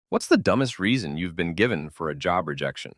What's the dumbest reason you've been given for a job rejection?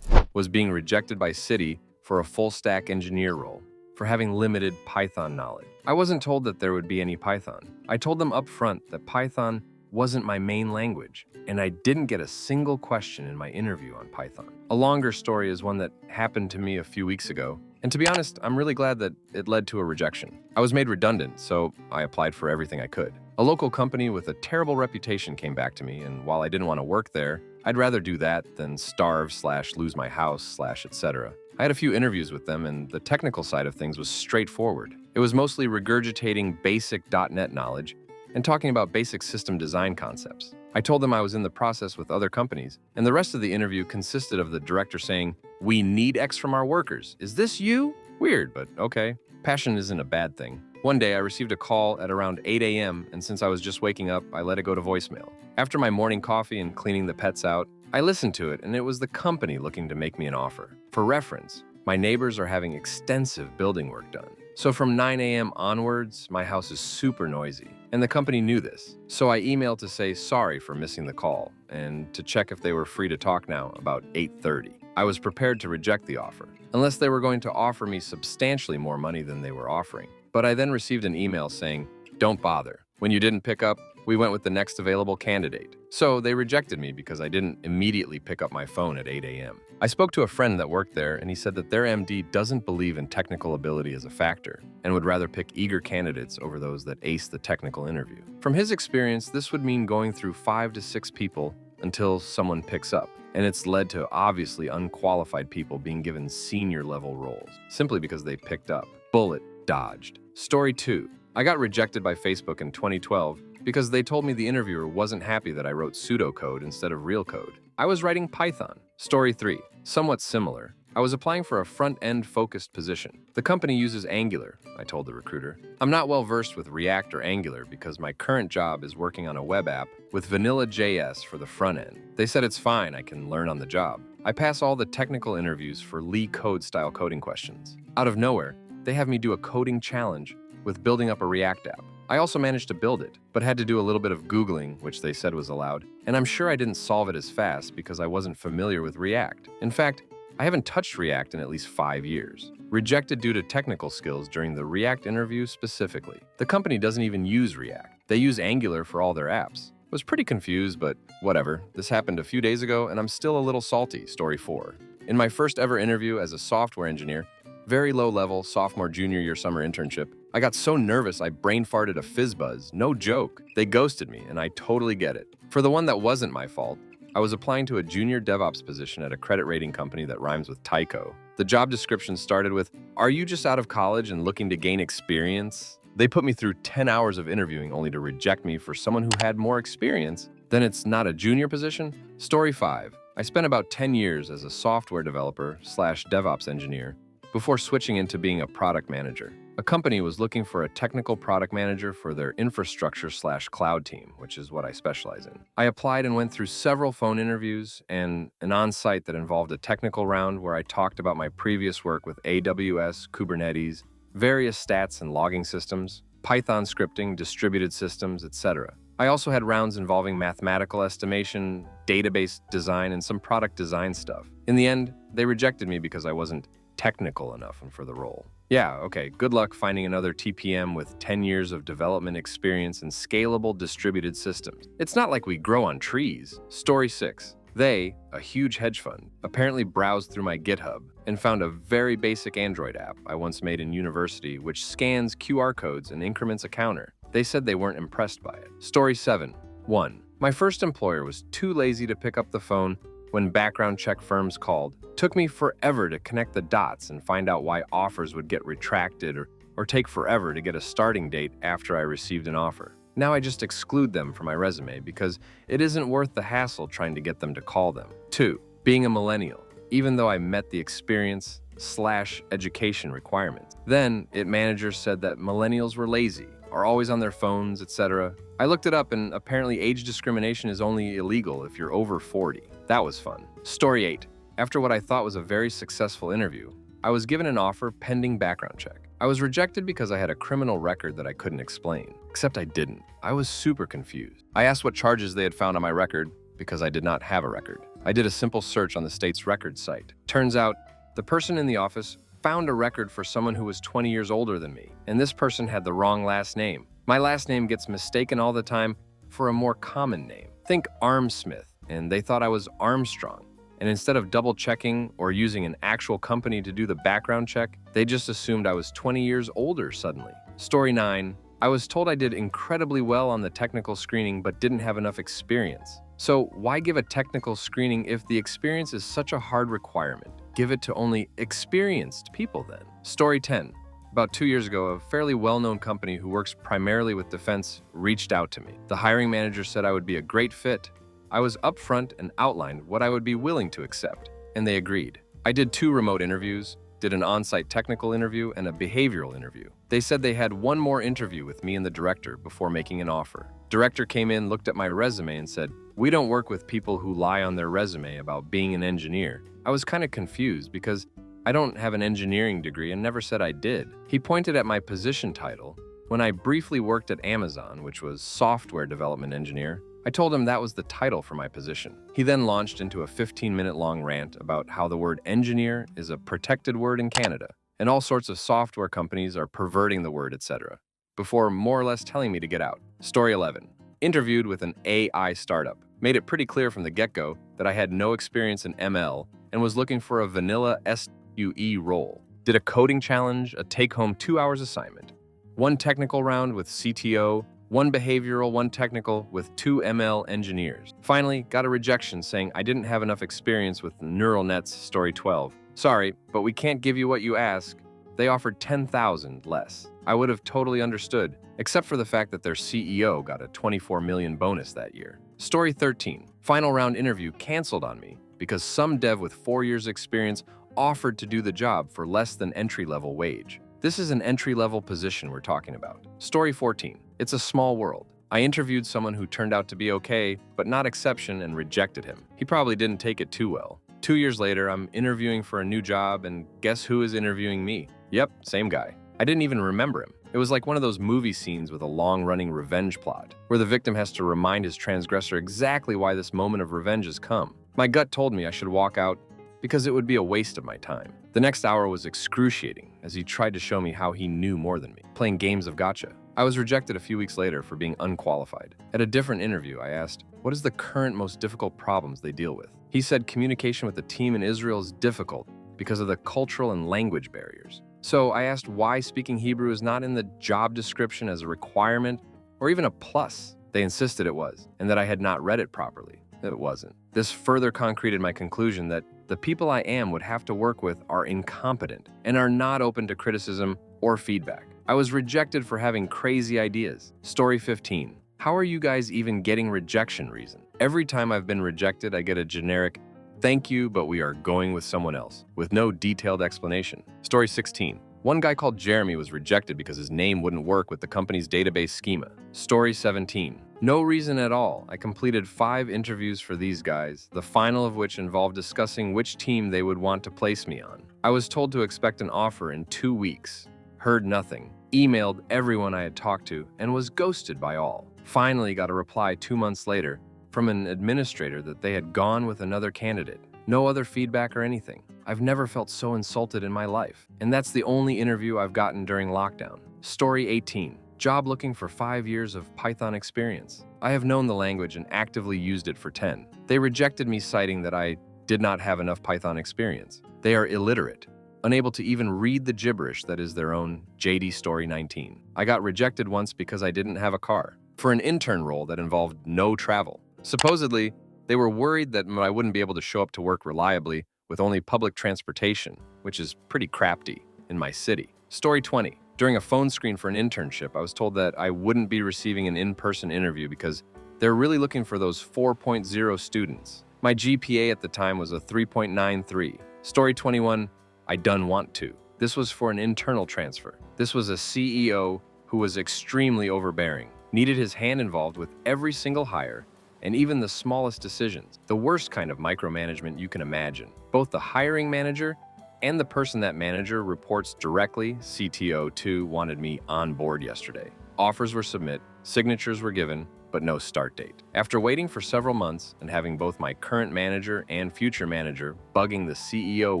Was being rejected by Citi for a full-stack engineer role for having limited Python knowledge. I wasn't told that there would be any Python. I told them up front that Python wasn't my main language, and I didn't get a single question in my interview on Python. A longer story is one that happened to me a few weeks ago, and to be honest, I'm really glad that it led to a rejection. I was made redundant, so I applied for everything I could. A local company with a terrible reputation came back to me, and while I didn't want to work there, I'd rather do that than starve/lose my house/etc. I had a few interviews with them, and the technical side of things was straightforward. It was mostly regurgitating basic .NET knowledge and talking about basic system design concepts. I told them I was in the process with other companies, and the rest of the interview consisted of the director saying, "We need X from our workers. Is this you?" Weird, but okay. Passion isn't a bad thing. One day, I received a call at around 8 a.m., and since I was just waking up, I let it go to voicemail. After my morning coffee and cleaning the pets out, I listened to it, and it was the company looking to make me an offer. For reference, my neighbors are having extensive building work done. So from 9 a.m. onwards, my house is super noisy, and the company knew this. So I emailed to say sorry for missing the call, and to check if they were free to talk now about 8:30. I was prepared to reject the offer, unless they were going to offer me substantially more money than they were offering. But I then received an email saying, "Don't bother. When you didn't pick up, we went with the next available candidate." So they rejected me because I didn't immediately pick up my phone at 8 a.m. I spoke to a friend that worked there, and he said that their MD doesn't believe in technical ability as a factor and would rather pick eager candidates over those that ace the technical interview. From his experience, this would mean going through 5 to 6 people until someone picks up, and it's led to obviously unqualified people being given senior level roles simply because they picked up. Bullet dodged. Story 2. I got rejected by Facebook in 2012 because they told me the interviewer wasn't happy that I wrote pseudocode instead of real code. I was writing Python. Story 3. Somewhat similar. I was applying for a front-end focused position. The company uses Angular, I told the recruiter. I'm not well versed with React or Angular because my current job is working on a web app with vanilla JS for the front end. They said it's fine, I can learn on the job. I pass all the technical interviews for Lee Code style coding questions. Out of nowhere, they have me do a coding challenge with building up a React app. I also managed to build it, but had to do a little bit of Googling, which they said was allowed, and I'm sure I didn't solve it as fast because I wasn't familiar with React. In fact, I haven't touched React in at least 5 years. Rejected due to technical skills during the React interview specifically. The company doesn't even use React. They use Angular for all their apps. Was pretty confused, but whatever. This happened a few days ago, and I'm still a little salty. Story 4. In my first ever interview as a software engineer, very low level, sophomore, junior year summer internship, I got so nervous I brain farted a fizz buzz. No joke. They ghosted me, and I totally get it. For the one that wasn't my fault, I was applying to a junior DevOps position at a credit rating company that rhymes with Tyco. The job description started with, "Are you just out of college and looking to gain experience?" They put me through 10 hours of interviewing only to reject me for someone who had more experience. Then it's not a junior position? Story 5. I spent about 10 years as a software developer/DevOps engineer before switching into being a product manager. A company was looking for a technical product manager for their infrastructure/cloud team, which is what I specialize in. I applied and went through several phone interviews and an on-site that involved a technical round where I talked about my previous work with AWS, Kubernetes, various stats and logging systems, Python scripting, distributed systems, etc. I also had rounds involving mathematical estimation, database design, and some product design stuff. In the end, they rejected me because I wasn't technical enough for the role. Yeah, okay, good luck finding another TPM with 10 years of development experience in scalable distributed systems. It's not like we grow on trees. Story 6. They, a huge hedge fund, apparently browsed through my GitHub and found a very basic Android app I once made in university which scans QR codes and increments a counter. They said they weren't impressed by it. Story 7. 1. My first employer was too lazy to pick up the phone when background check firms called. Took me forever to connect the dots and find out why offers would get retracted or take forever to get a starting date after I received an offer. Now I just exclude them from my resume because it isn't worth the hassle trying to get them to call them. 2. Being a millennial, even though I met the experience/education requirements. Then, managers said that millennials were lazy, are always on their phones, etc. I looked it up and apparently age discrimination is only illegal if you're over 40. That was fun. Story 8. After what I thought was a very successful interview, I was given an offer pending background check. I was rejected because I had a criminal record that I couldn't explain. Except I didn't. I was super confused. I asked what charges they had found on my record because I did not have a record. I did a simple search on the state's records site. Turns out, the person in the office found a record for someone who was 20 years older than me, and this person had the wrong last name. My last name gets mistaken all the time for a more common name. Think Armsmith, and they thought I was Armstrong. And instead of double-checking or using an actual company to do the background check, they just assumed I was 20 years older suddenly. Story 9. I was told I did incredibly well on the technical screening but didn't have enough experience. So why give a technical screening if the experience is such a hard requirement? Give it to only experienced people then. Story 10. About 2 years ago, a fairly well-known company who works primarily with defense reached out to me. The hiring manager said I would be a great fit. I was upfront and outlined what I would be willing to accept, and they agreed. I did 2 remote interviews, did an on-site technical interview, and a behavioral interview. They said they had one more interview with me and the director before making an offer. Director came in, looked at my resume, and said, "We don't work with people who lie on their resume about being an engineer." I was kind of confused because I don't have an engineering degree and never said I did. He pointed at my position title. When I briefly worked at Amazon, which was software development engineer, I told him that was the title for my position. He then launched into a 15-minute long rant about how the word engineer is a protected word in Canada, and all sorts of software companies are perverting the word, etc., before more or less telling me to get out. Story 11. Interviewed with an AI startup. Made it pretty clear from the get-go that I had no experience in ML and was looking for a vanilla SQE role. Did a coding challenge, a take-home 2 hours assignment. 1 technical round with CTO, 1 behavioral, 1 technical with 2 ML engineers. Finally, got a rejection saying I didn't have enough experience with neural nets. Story 12. Sorry, but we can't give you what you ask. They offered $10,000 less. I would have totally understood, except for the fact that their CEO got a $24 million bonus that year. Story 13. Final round interview canceled on me because some dev with 4 years experience offered to do the job for less than entry-level wage. This is an entry-level position we're talking about. Story 14. It's a small world. I interviewed someone who turned out to be okay, but not exception, and rejected him. He probably didn't take it too well. 2 years later, I'm interviewing for a new job, and guess who is interviewing me? Yep, same guy. I didn't even remember him. It was like one of those movie scenes with a long-running revenge plot, where the victim has to remind his transgressor exactly why this moment of revenge has come. My gut told me I should walk out because it would be a waste of my time. The next hour was excruciating as he tried to show me how he knew more than me, playing games of gotcha. I was rejected a few weeks later for being unqualified. At a different interview, I asked, what is the current most difficult problems they deal with? He said communication with the team in Israel is difficult because of the cultural and language barriers. So I asked why speaking Hebrew is not in the job description as a requirement or even a plus. They insisted it was, and that I had not read it properly. It wasn't. This further concreted my conclusion that the people I would have to work with are incompetent and are not open to criticism or feedback. I was rejected for having crazy ideas. Story 15. How are you guys even getting rejection reason? Every time I've been rejected, I get a generic, "Thank you, but we are going with someone else," with no detailed explanation. Story 16. One guy called Jeremy was rejected because his name wouldn't work with the company's database schema. Story 17. No reason at all. I completed 5 interviews for these guys, the final of which involved discussing which team they would want to place me on. I was told to expect an offer in 2 weeks. Heard nothing. Emailed everyone I had talked to and was ghosted by all. Finally got a reply 2 months later from an administrator that they had gone with another candidate. No other feedback or anything. I've never felt so insulted in my life. And that's the only interview I've gotten during lockdown. Story 18. Job looking for 5 years of Python experience. I have known the language and actively used it for 10. They rejected me citing that I did not have enough Python experience. They are illiterate, unable to even read the gibberish that is their own JD Story 19. I got rejected once because I didn't have a car for an intern role that involved no travel. Supposedly, they were worried that I wouldn't be able to show up to work reliably with only public transportation, which is pretty crafty in my city. Story 20. During a phone screen for an internship, I was told that I wouldn't be receiving an in-person interview because they're really looking for those 4.0 students. My GPA at the time was a 3.93. Story 21. I done want to. This was for an internal transfer. This was a CEO who was extremely overbearing, needed his hand involved with every single hire, and even the smallest decisions. The worst kind of micromanagement you can imagine. Both the hiring manager and the person that manager reports directly, CTO2, wanted me on board yesterday. Offers were submitted, signatures were given, but no start date. After waiting for several months and having both my current manager and future manager bugging the CEO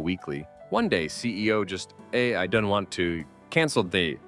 weekly, one day CEO just, hey, I don't want to, canceled the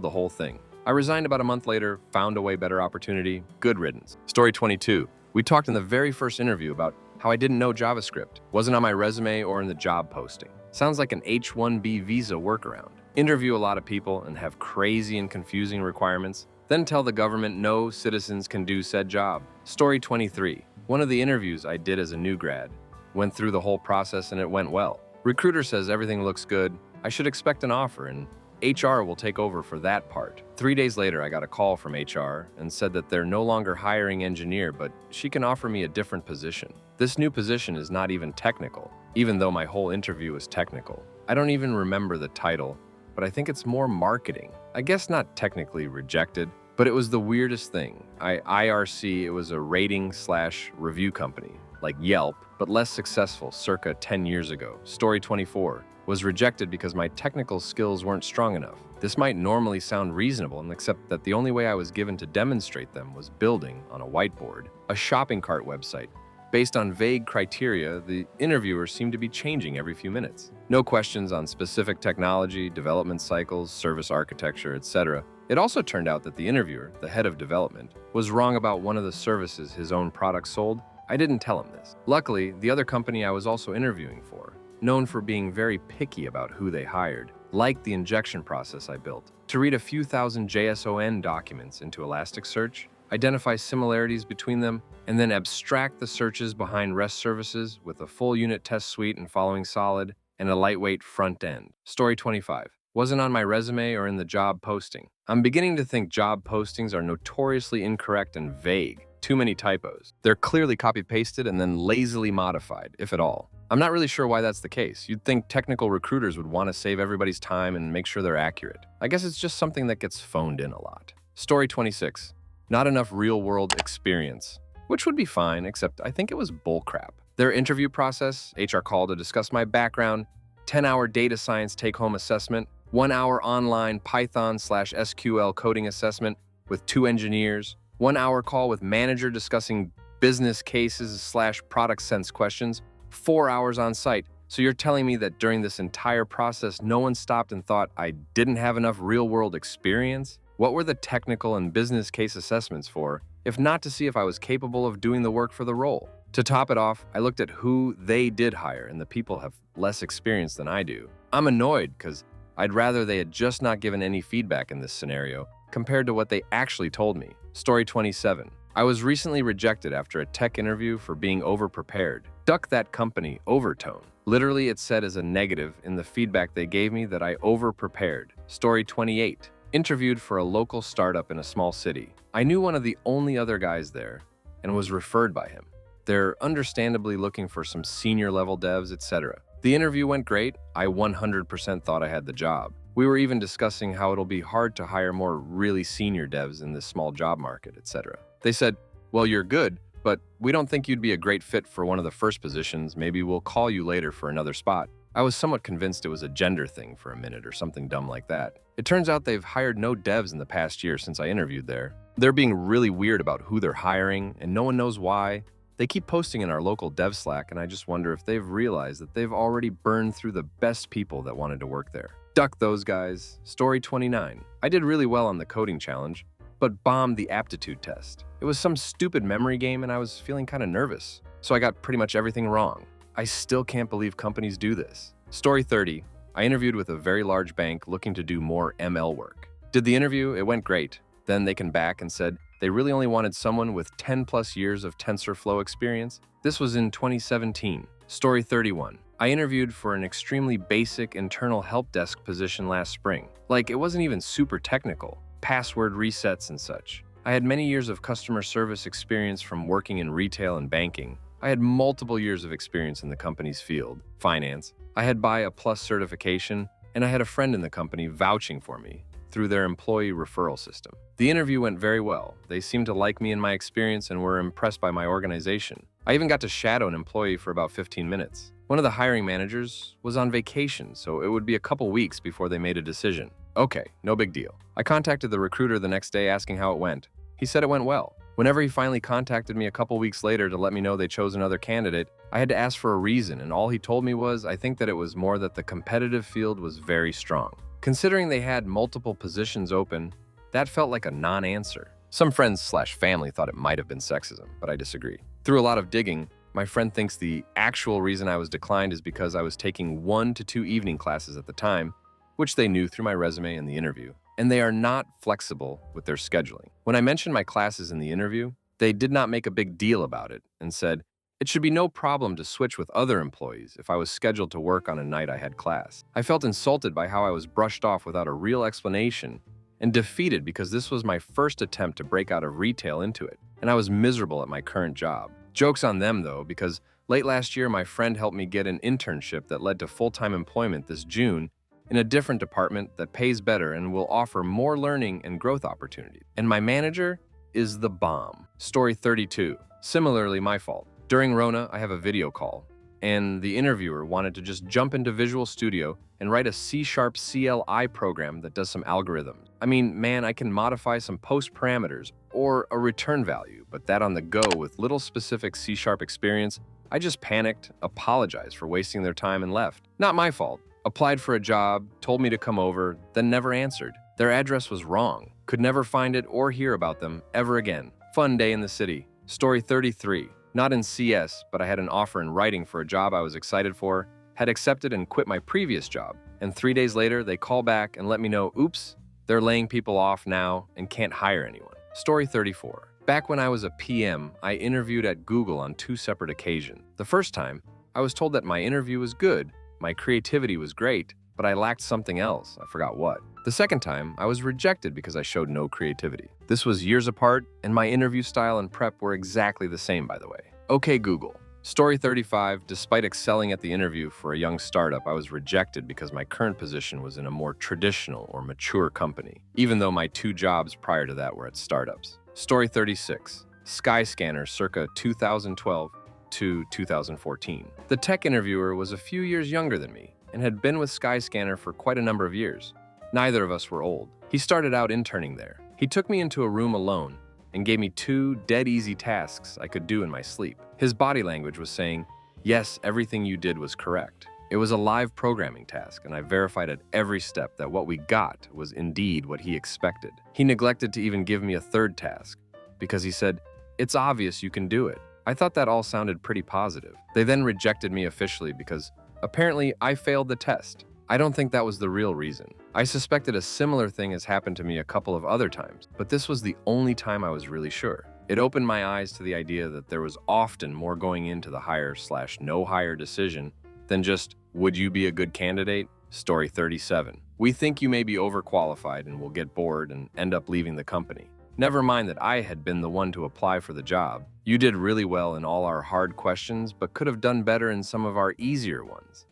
whole thing. I resigned about a month later, found a way better opportunity, good riddance. Story 22. We talked in the very first interview about how I didn't know JavaScript, wasn't on my resume or in the job posting. Sounds like an H-1B visa workaround. Interview a lot of people and have crazy and confusing requirements, then tell the government no citizens can do said job. Story 23. One of the interviews I did as a new grad. Went through the whole process and it went well. Recruiter says everything looks good. I should expect an offer and HR will take over for that part. 3 days later, I got a call from HR and said that they're no longer hiring engineer, but she can offer me a different position. This new position is not even technical, even though my whole interview was technical. I don't even remember the title, but I think it's more marketing. I guess not technically rejected, but it was the weirdest thing. IRC, it was a rating/review company, like Yelp, but less successful circa 10 years ago. Story 24. Was rejected because my technical skills weren't strong enough. This might normally sound reasonable, except that the only way I was given to demonstrate them was building, on a whiteboard, a shopping cart website. Based on vague criteria, the interviewer seemed to be changing every few minutes. No questions on specific technology, development cycles, service architecture, etc. It also turned out that the interviewer, the head of development, was wrong about one of the services his own product sold. I didn't tell him this. Luckily, the other company I was also interviewing for, known for being very picky about who they hired, liked the injection process I built. To read a few thousand JSON documents into Elasticsearch, identify similarities between them, and then abstract the searches behind REST services with a full unit test suite and following solid, and a lightweight front end. Story 25. Wasn't on my resume or in the job posting. I'm beginning to think job postings are notoriously incorrect and vague. Too many typos. They're clearly copy-pasted and then lazily modified, if at all. I'm not really sure why that's the case. You'd think technical recruiters would want to save everybody's time and make sure they're accurate. I guess it's just something that gets phoned in a lot. Story 26. Not enough real-world experience. Which would be fine, except I think it was bullcrap. Their interview process, HR call to discuss my background, 10-hour data science take-home assessment, 1-hour online Python/SQL coding assessment with 2 engineers, 1-hour call with manager discussing business cases/product sense questions, 4 hours on site. So you're telling me that during this entire process, no one stopped and thought I didn't have enough real-world experience? What were the technical and business case assessments for, if not to see if I was capable of doing the work for the role? To top it off, I looked at who they did hire, and the people have less experience than I do. I'm annoyed because I'd rather they had just not given any feedback in this scenario compared to what they actually told me. Story 27. I was recently rejected after a tech interview for being over-prepared. Duck that company, overtone. Literally, it said as a negative in the feedback they gave me that I over-prepared. Story 28. Interviewed for a local startup in a small city. I knew one of the only other guys there and was referred by him. They're understandably looking for some senior-level devs, etc. The interview went great. I 100% thought I had the job. We were even discussing how it'll be hard to hire more really senior devs in this small job market, etc. They said, well, you're good, but we don't think you'd be a great fit for one of the first positions. Maybe we'll call you later for another spot. I was somewhat convinced it was a gender thing for a minute or something dumb like that. It turns out they've hired no devs in the past year since I interviewed there. They're being really weird about who they're hiring, and no one knows why. They keep posting in our local dev Slack, and I just wonder if they've realized that they've already burned through the best people that wanted to work there. Duck those guys. Story 29. I did really well on the coding challenge, but bombed the aptitude test. It was some stupid memory game and I was feeling kind of nervous, so I got pretty much everything wrong. I still can't believe companies do this. Story 30. I interviewed with a very large bank looking to do more ML work. Did the interview, it went great. Then they came back and said they really only wanted someone with 10 plus years of TensorFlow experience. This was in 2017. Story 31. I interviewed for an extremely basic internal help desk position last spring. Like, it wasn't even super technical. Password resets and such. I had many years of customer service experience from working in retail and banking. I had multiple years of experience in the company's field, finance. I had BIA Plus certification, and I had a friend in the company vouching for me through their employee referral system. The interview went very well. They seemed to like me and my experience and were impressed by my organization. I even got to shadow an employee for about 15 minutes. One of the hiring managers was on vacation, so it would be a couple weeks before they made a decision. Okay, no big deal. I contacted the recruiter the next day asking how it went. He said it went well. Whenever he finally contacted me a couple weeks later to let me know they chose another candidate, I had to ask for a reason, and all he told me was, I think that it was more that the competitive field was very strong. Considering they had multiple positions open, that felt like a non-answer. Some friends/family thought it might have been sexism, but I disagree. Through a lot of digging, my friend thinks the actual reason I was declined is because I was taking 1 to 2 evening classes at the time, which they knew through my resume and the interview, and they are not flexible with their scheduling. When I mentioned my classes in the interview, they did not make a big deal about it and said, it should be no problem to switch with other employees if I was scheduled to work on a night I had class. I felt insulted by how I was brushed off without a real explanation and defeated because this was my first attempt to break out of retail into it, and I was miserable at my current job. Joke's on them though, because late last year my friend helped me get an internship that led to full-time employment this June in a different department that pays better and will offer more learning and growth opportunities. And my manager is the bomb. Story 32. Similarly, my fault. During Rona, I have a video call, and the interviewer wanted to just jump into Visual Studio and write a C# CLI program that does some algorithms. I mean, man, I can modify some post parameters or a return value, but that on the go with little specific C# experience, I just panicked, apologized for wasting their time and left. Not my fault. Applied for a job, told me to come over, then never answered. Their address was wrong. Could never find it or hear about them ever again. Fun day in the city. Story 33. Not in CS, but I had an offer in writing for a job I was excited for, had accepted and quit my previous job, and 3 days later they call back and let me know, oops, they're laying people off now and can't hire anyone. Story 34. Back when I was a PM, I interviewed at Google on 2 separate occasions. The first time, I was told that my interview was good, my creativity was great, but I lacked something else. I forgot what. The second time, I was rejected because I showed no creativity. This was years apart, and my interview style and prep were exactly the same, by the way. Okay, Google. Story 35. Despite excelling at the interview for a young startup, I was rejected because my current position was in a more traditional or mature company, even though my 2 jobs prior to that were at startups. Story 36. Skyscanner circa 2012 to 2014. The tech interviewer was a few years younger than me and had been with Skyscanner for quite a number of years. Neither of us were old. He started out interning there. He took me into a room alone and gave me 2 dead easy tasks I could do in my sleep. His body language was saying, yes, everything you did was correct. It was a live programming task, and I verified at every step that what we got was indeed what he expected. He neglected to even give me a 3rd task because he said, it's obvious you can do it. I thought that all sounded pretty positive. They then rejected me officially because apparently I failed the test. I don't think that was the real reason. I suspected a similar thing has happened to me a couple of other times, but this was the only time I was really sure. It opened my eyes to the idea that there was often more going into the hire/no hire decision than just, would you be a good candidate? Story 37. We think you may be overqualified and will get bored and end up leaving the company. Never mind that I had been the one to apply for the job. You did really well in all our hard questions, but could have done better in some of our easier ones.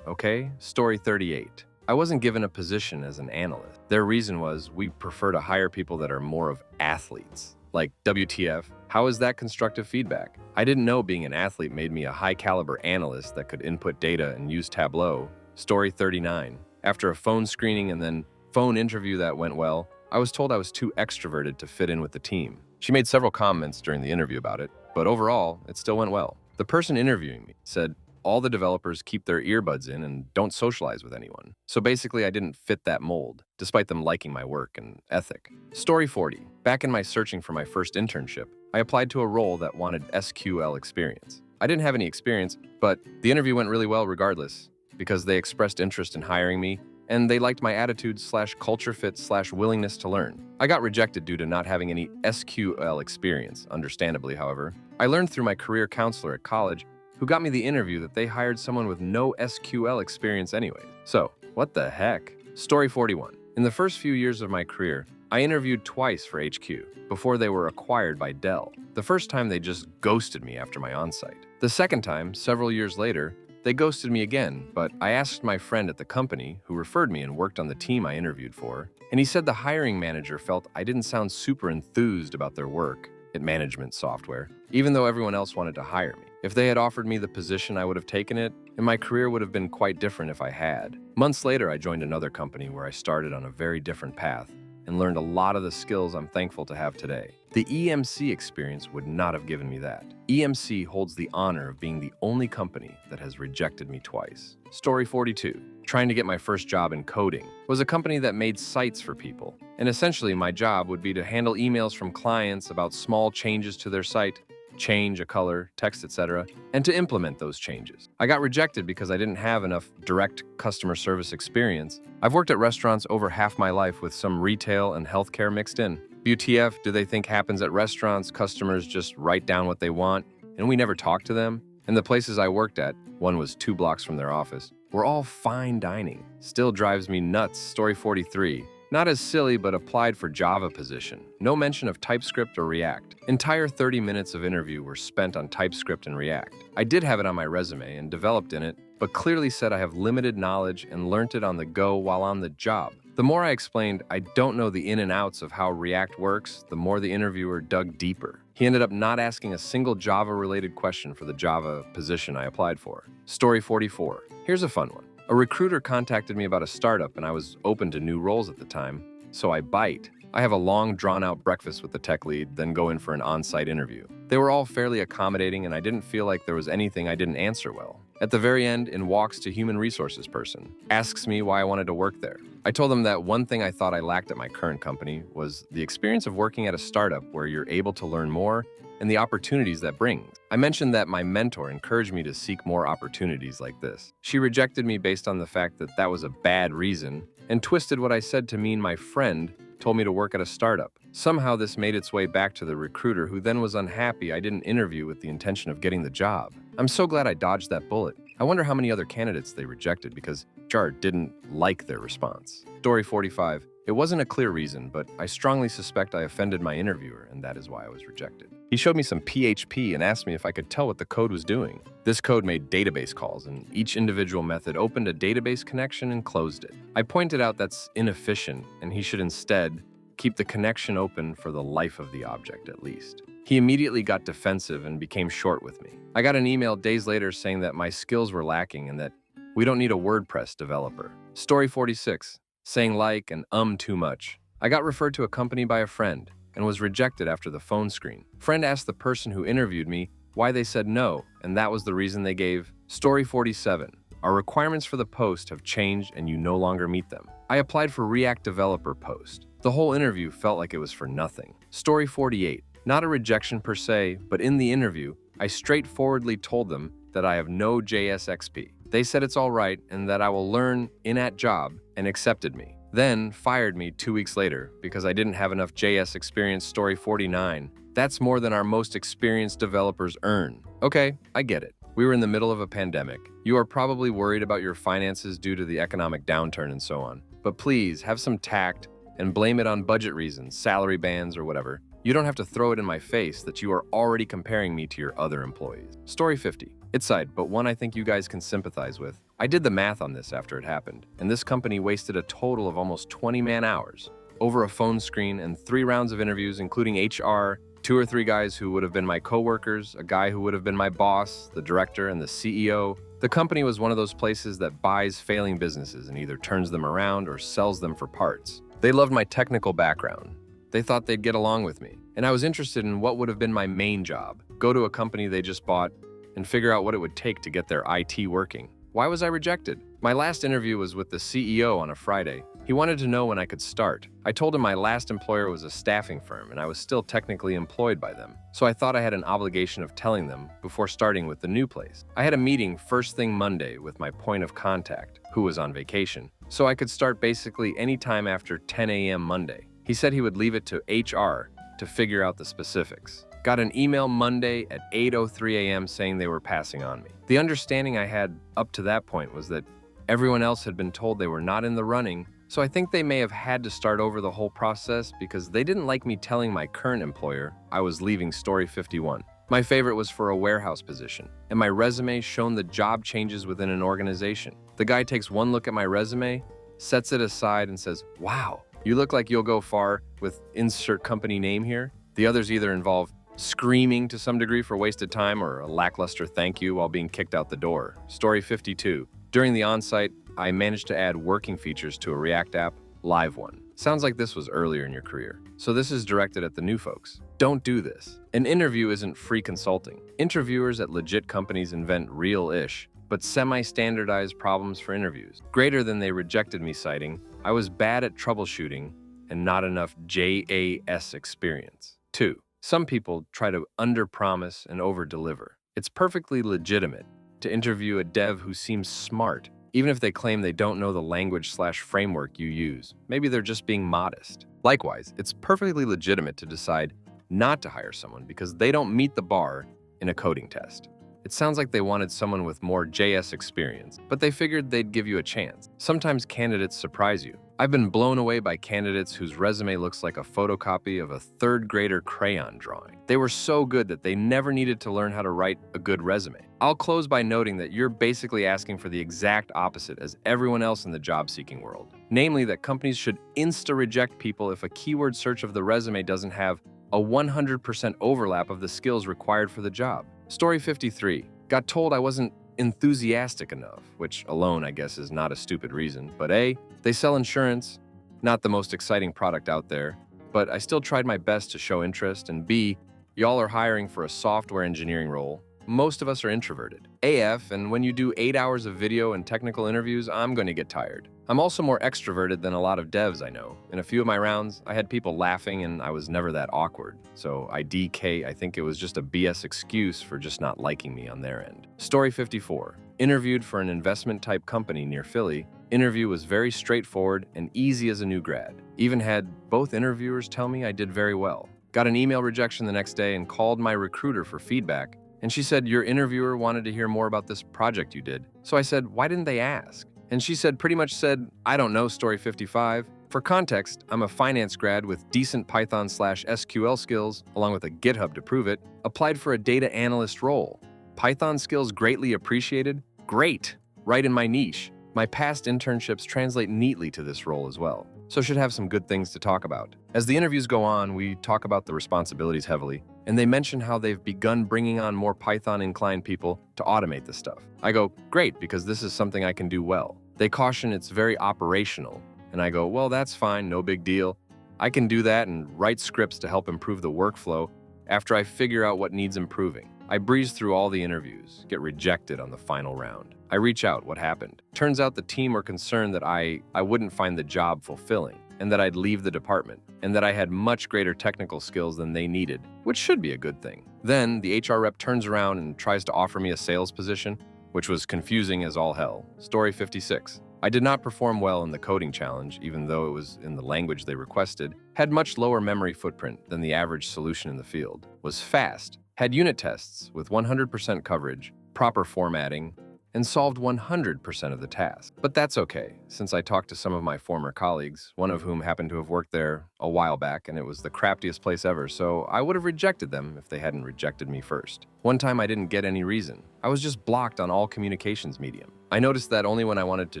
Okay? Story 38. I wasn't given a position as an analyst. Their reason was, we prefer to hire people that are more of athletes. Like, WTF? How is that constructive feedback? I didn't know being an athlete made me a high-caliber analyst that could input data and use Tableau. Story 39. After a phone screening and then phone interview that went well, I was told I was too extroverted to fit in with the team. She made several comments during the interview about it, but overall, it still went well. The person interviewing me said all the developers keep their earbuds in and don't socialize with anyone. So basically, I didn't fit that mold, despite them liking my work and ethic. Story 40. Back in my searching for my first internship, I applied to a role that wanted SQL experience. I didn't have any experience, but the interview went really well regardless, because they expressed interest in hiring me, and they liked my attitude/culture fit/willingness to learn. I got rejected due to not having any SQL experience, understandably, however. I learned through my career counselor at college, who got me the interview, that they hired someone with no SQL experience anyway. So, what the heck? Story 41. In the first few years of my career, I interviewed twice for HQ, before they were acquired by Dell. The first time they just ghosted me after my onsite. The second time, several years later, they ghosted me again, but I asked my friend at the company, who referred me and worked on the team I interviewed for, and he said the hiring manager felt I didn't sound super enthused about their work at management software, even though everyone else wanted to hire me. If they had offered me the position, I would have taken it, and my career would have been quite different if I had. Months later, I joined another company where I started on a very different path and learned a lot of the skills I'm thankful to have today. The EMC experience would not have given me that. EMC holds the honor of being the only company that has rejected me twice. Story 42. Trying to get my first job in coding was a company that made sites for people. And essentially, my job would be to handle emails from clients about small changes to their site, change a color, text, etc., and to implement those changes. I got rejected because I didn't have enough direct customer service experience. I've worked at restaurants over half my life with some retail and healthcare mixed in. WTF do they think happens at restaurants? Customers just write down what they want, and we never talk to them? And the places I worked at, one was 2 blocks from their office, were all fine dining. Still drives me nuts. Story 43. Not as silly, but applied for Java position. No mention of TypeScript or React. Entire 30 minutes of interview were spent on TypeScript and React. I did have it on my resume and developed in it, but clearly said I have limited knowledge and learnt it on the go while on the job. The more I explained I don't know the in and outs of how React works, the more the interviewer dug deeper. He ended up not asking a single Java-related question for the Java position I applied for. Story 44. Here's a fun one. A recruiter contacted me about a startup and I was open to new roles at the time, so I bite. I have a long, drawn-out breakfast with the tech lead, then go in for an on-site interview. They were all fairly accommodating and I didn't feel like there was anything I didn't answer well. At the very end, in walks to human resources person, asks me why I wanted to work there. I told them that one thing I thought I lacked at my current company was the experience of working at a startup where you're able to learn more and the opportunities that brings. I mentioned that my mentor encouraged me to seek more opportunities like this. She rejected me based on the fact that that was a bad reason and twisted what I said to mean my friend told me to work at a startup. Somehow this made its way back to the recruiter, who then was unhappy I didn't interview with the intention of getting the job. I'm so glad I dodged that bullet. I wonder how many other candidates they rejected because HR didn't like their response. Story 45. It wasn't a clear reason, but I strongly suspect I offended my interviewer, and that is why I was rejected. He showed me some PHP and asked me if I could tell what the code was doing. This code made database calls, and each individual method opened a database connection and closed it. I pointed out that's inefficient, and he should instead keep the connection open for the life of the object at least. He immediately got defensive and became short with me. I got an email days later saying that my skills were lacking and that we don't need a WordPress developer. Story 46. Saying like and too much. I got referred to a company by a friend and was rejected after the phone screen. Friend asked the person who interviewed me why they said no, and that was the reason they gave. Story 47. Our requirements for the post have changed and you no longer meet them. I applied for React developer post. The whole interview felt like it was for nothing. Story 48. Not a rejection per se, but in the interview, I straightforwardly told them that I have no JS XP. They said it's all right and that I will learn in at job and accepted me. Then fired me 2 weeks later because I didn't have enough JS experience. Story 49. That's more than our most experienced developers earn. Okay, I get it. We were in the middle of a pandemic. You are probably worried about your finances due to the economic downturn and so on. But please have some tact and blame it on budget reasons, salary bands, or whatever. You don't have to throw it in my face that you are already comparing me to your other employees. Story 50. It's side, but one I think you guys can sympathize with. I did the math on this after it happened, and this company wasted a total of almost 20 man-hours over a phone screen and 3 rounds of interviews, including HR, 2 or 3 guys who would have been my coworkers, a guy who would have been my boss, the director, and the CEO. The company was one of those places that buys failing businesses and either turns them around or sells them for parts. They loved my technical background. They thought they'd get along with me, and I was interested in what would have been my main job. Go to a company they just bought and figure out what it would take to get their IT working. Why was I rejected? My last interview was with the CEO on a Friday. He wanted to know when I could start. I told him my last employer was a staffing firm and I was still technically employed by them, so I thought I had an obligation of telling them before starting with the new place. I had a meeting first thing Monday with my point of contact, who was on vacation, so I could start basically any time after 10 a.m. Monday. He said he would leave it to HR to figure out the specifics. Got an email Monday at 8:03 a.m. saying they were passing on me. The understanding I had up to that point was that everyone else had been told they were not in the running, so I think they may have had to start over the whole process because they didn't like me telling my current employer I was leaving. Story 51. My favorite was for a warehouse position, and my resume shown the job changes within an organization. The guy takes one look at my resume, sets it aside and says, "Wow, you look like you'll go far with insert company name here." The others either involve screaming to some degree for wasted time or a lackluster thank you while being kicked out the door. Story 52. During the on-site, I managed to add working features to a React app, Live One. Sounds like this was earlier in your career. So this is directed at the new folks. Don't do this. An interview isn't free consulting. Interviewers at legit companies invent real-ish, but semi-standardized problems for interviews. Greater than they rejected me citing, I was bad at troubleshooting and not enough JAS experience. 2. Some people try to under-promise and over-deliver. It's perfectly legitimate to interview a dev who seems smart, even if they claim they don't know the language/framework you use. Maybe they're just being modest. Likewise, it's perfectly legitimate to decide not to hire someone because they don't meet the bar in a coding test. It sounds like they wanted someone with more JS experience, but they figured they'd give you a chance. Sometimes candidates surprise you. I've been blown away by candidates whose resume looks like a photocopy of a third grader crayon drawing. They were so good that they never needed to learn how to write a good resume. I'll close by noting that you're basically asking for the exact opposite as everyone else in the job-seeking world. Namely, that companies should insta-reject people if a keyword search of the resume doesn't have a 100% overlap of the skills required for the job. Story 53. Got told I wasn't enthusiastic enough, which alone I guess is not a stupid reason, but A, they sell insurance, not the most exciting product out there, but I still tried my best to show interest, and B, y'all are hiring for a software engineering role. Most of us are introverted. AF, and when you do 8 hours of video and technical interviews, I'm going to get tired. I'm also more extroverted than a lot of devs I know. In a few of my rounds, I had people laughing and I was never that awkward. So I think it was just a BS excuse for just not liking me on their end. Story 54. Interviewed for an investment-type company near Philly. Interview was very straightforward and easy as a new grad. Even had both interviewers tell me I did very well. Got an email rejection the next day and called my recruiter for feedback. And she said, your interviewer wanted to hear more about this project you did. So I said, why didn't they ask? And she pretty much said, I don't know, Story 55. For context, I'm a finance grad with decent Python/SQL skills, along with a GitHub to prove it, applied for a data analyst role. Python skills greatly appreciated? Great! Right in my niche. My past internships translate neatly to this role as well, so should have some good things to talk about. As the interviews go on, we talk about the responsibilities heavily, and they mention how they've begun bringing on more Python-inclined people to automate this stuff. I go, great, because this is something I can do well. They caution it's very operational, and I go, well, that's fine, no big deal. I can do that and write scripts to help improve the workflow after I figure out what needs improving. I breeze through all the interviews, get rejected on the final round. I reach out, what happened? Turns out the team were concerned that I wouldn't find the job fulfilling, and that I'd leave the department, and that I had much greater technical skills than they needed, which should be a good thing. Then, the HR rep turns around and tries to offer me a sales position, which was confusing as all hell. Story 56. I did not perform well in the coding challenge, even though it was in the language they requested, had much lower memory footprint than the average solution in the field, was fast, had unit tests with 100% coverage, proper formatting, and solved 100% of the tasks. But that's okay, since I talked to some of my former colleagues, one of whom happened to have worked there a while back, and it was the crappiest place ever, so I would have rejected them if they hadn't rejected me first. One time I didn't get any reason. I was just blocked on all communications medium. I noticed that only when I wanted to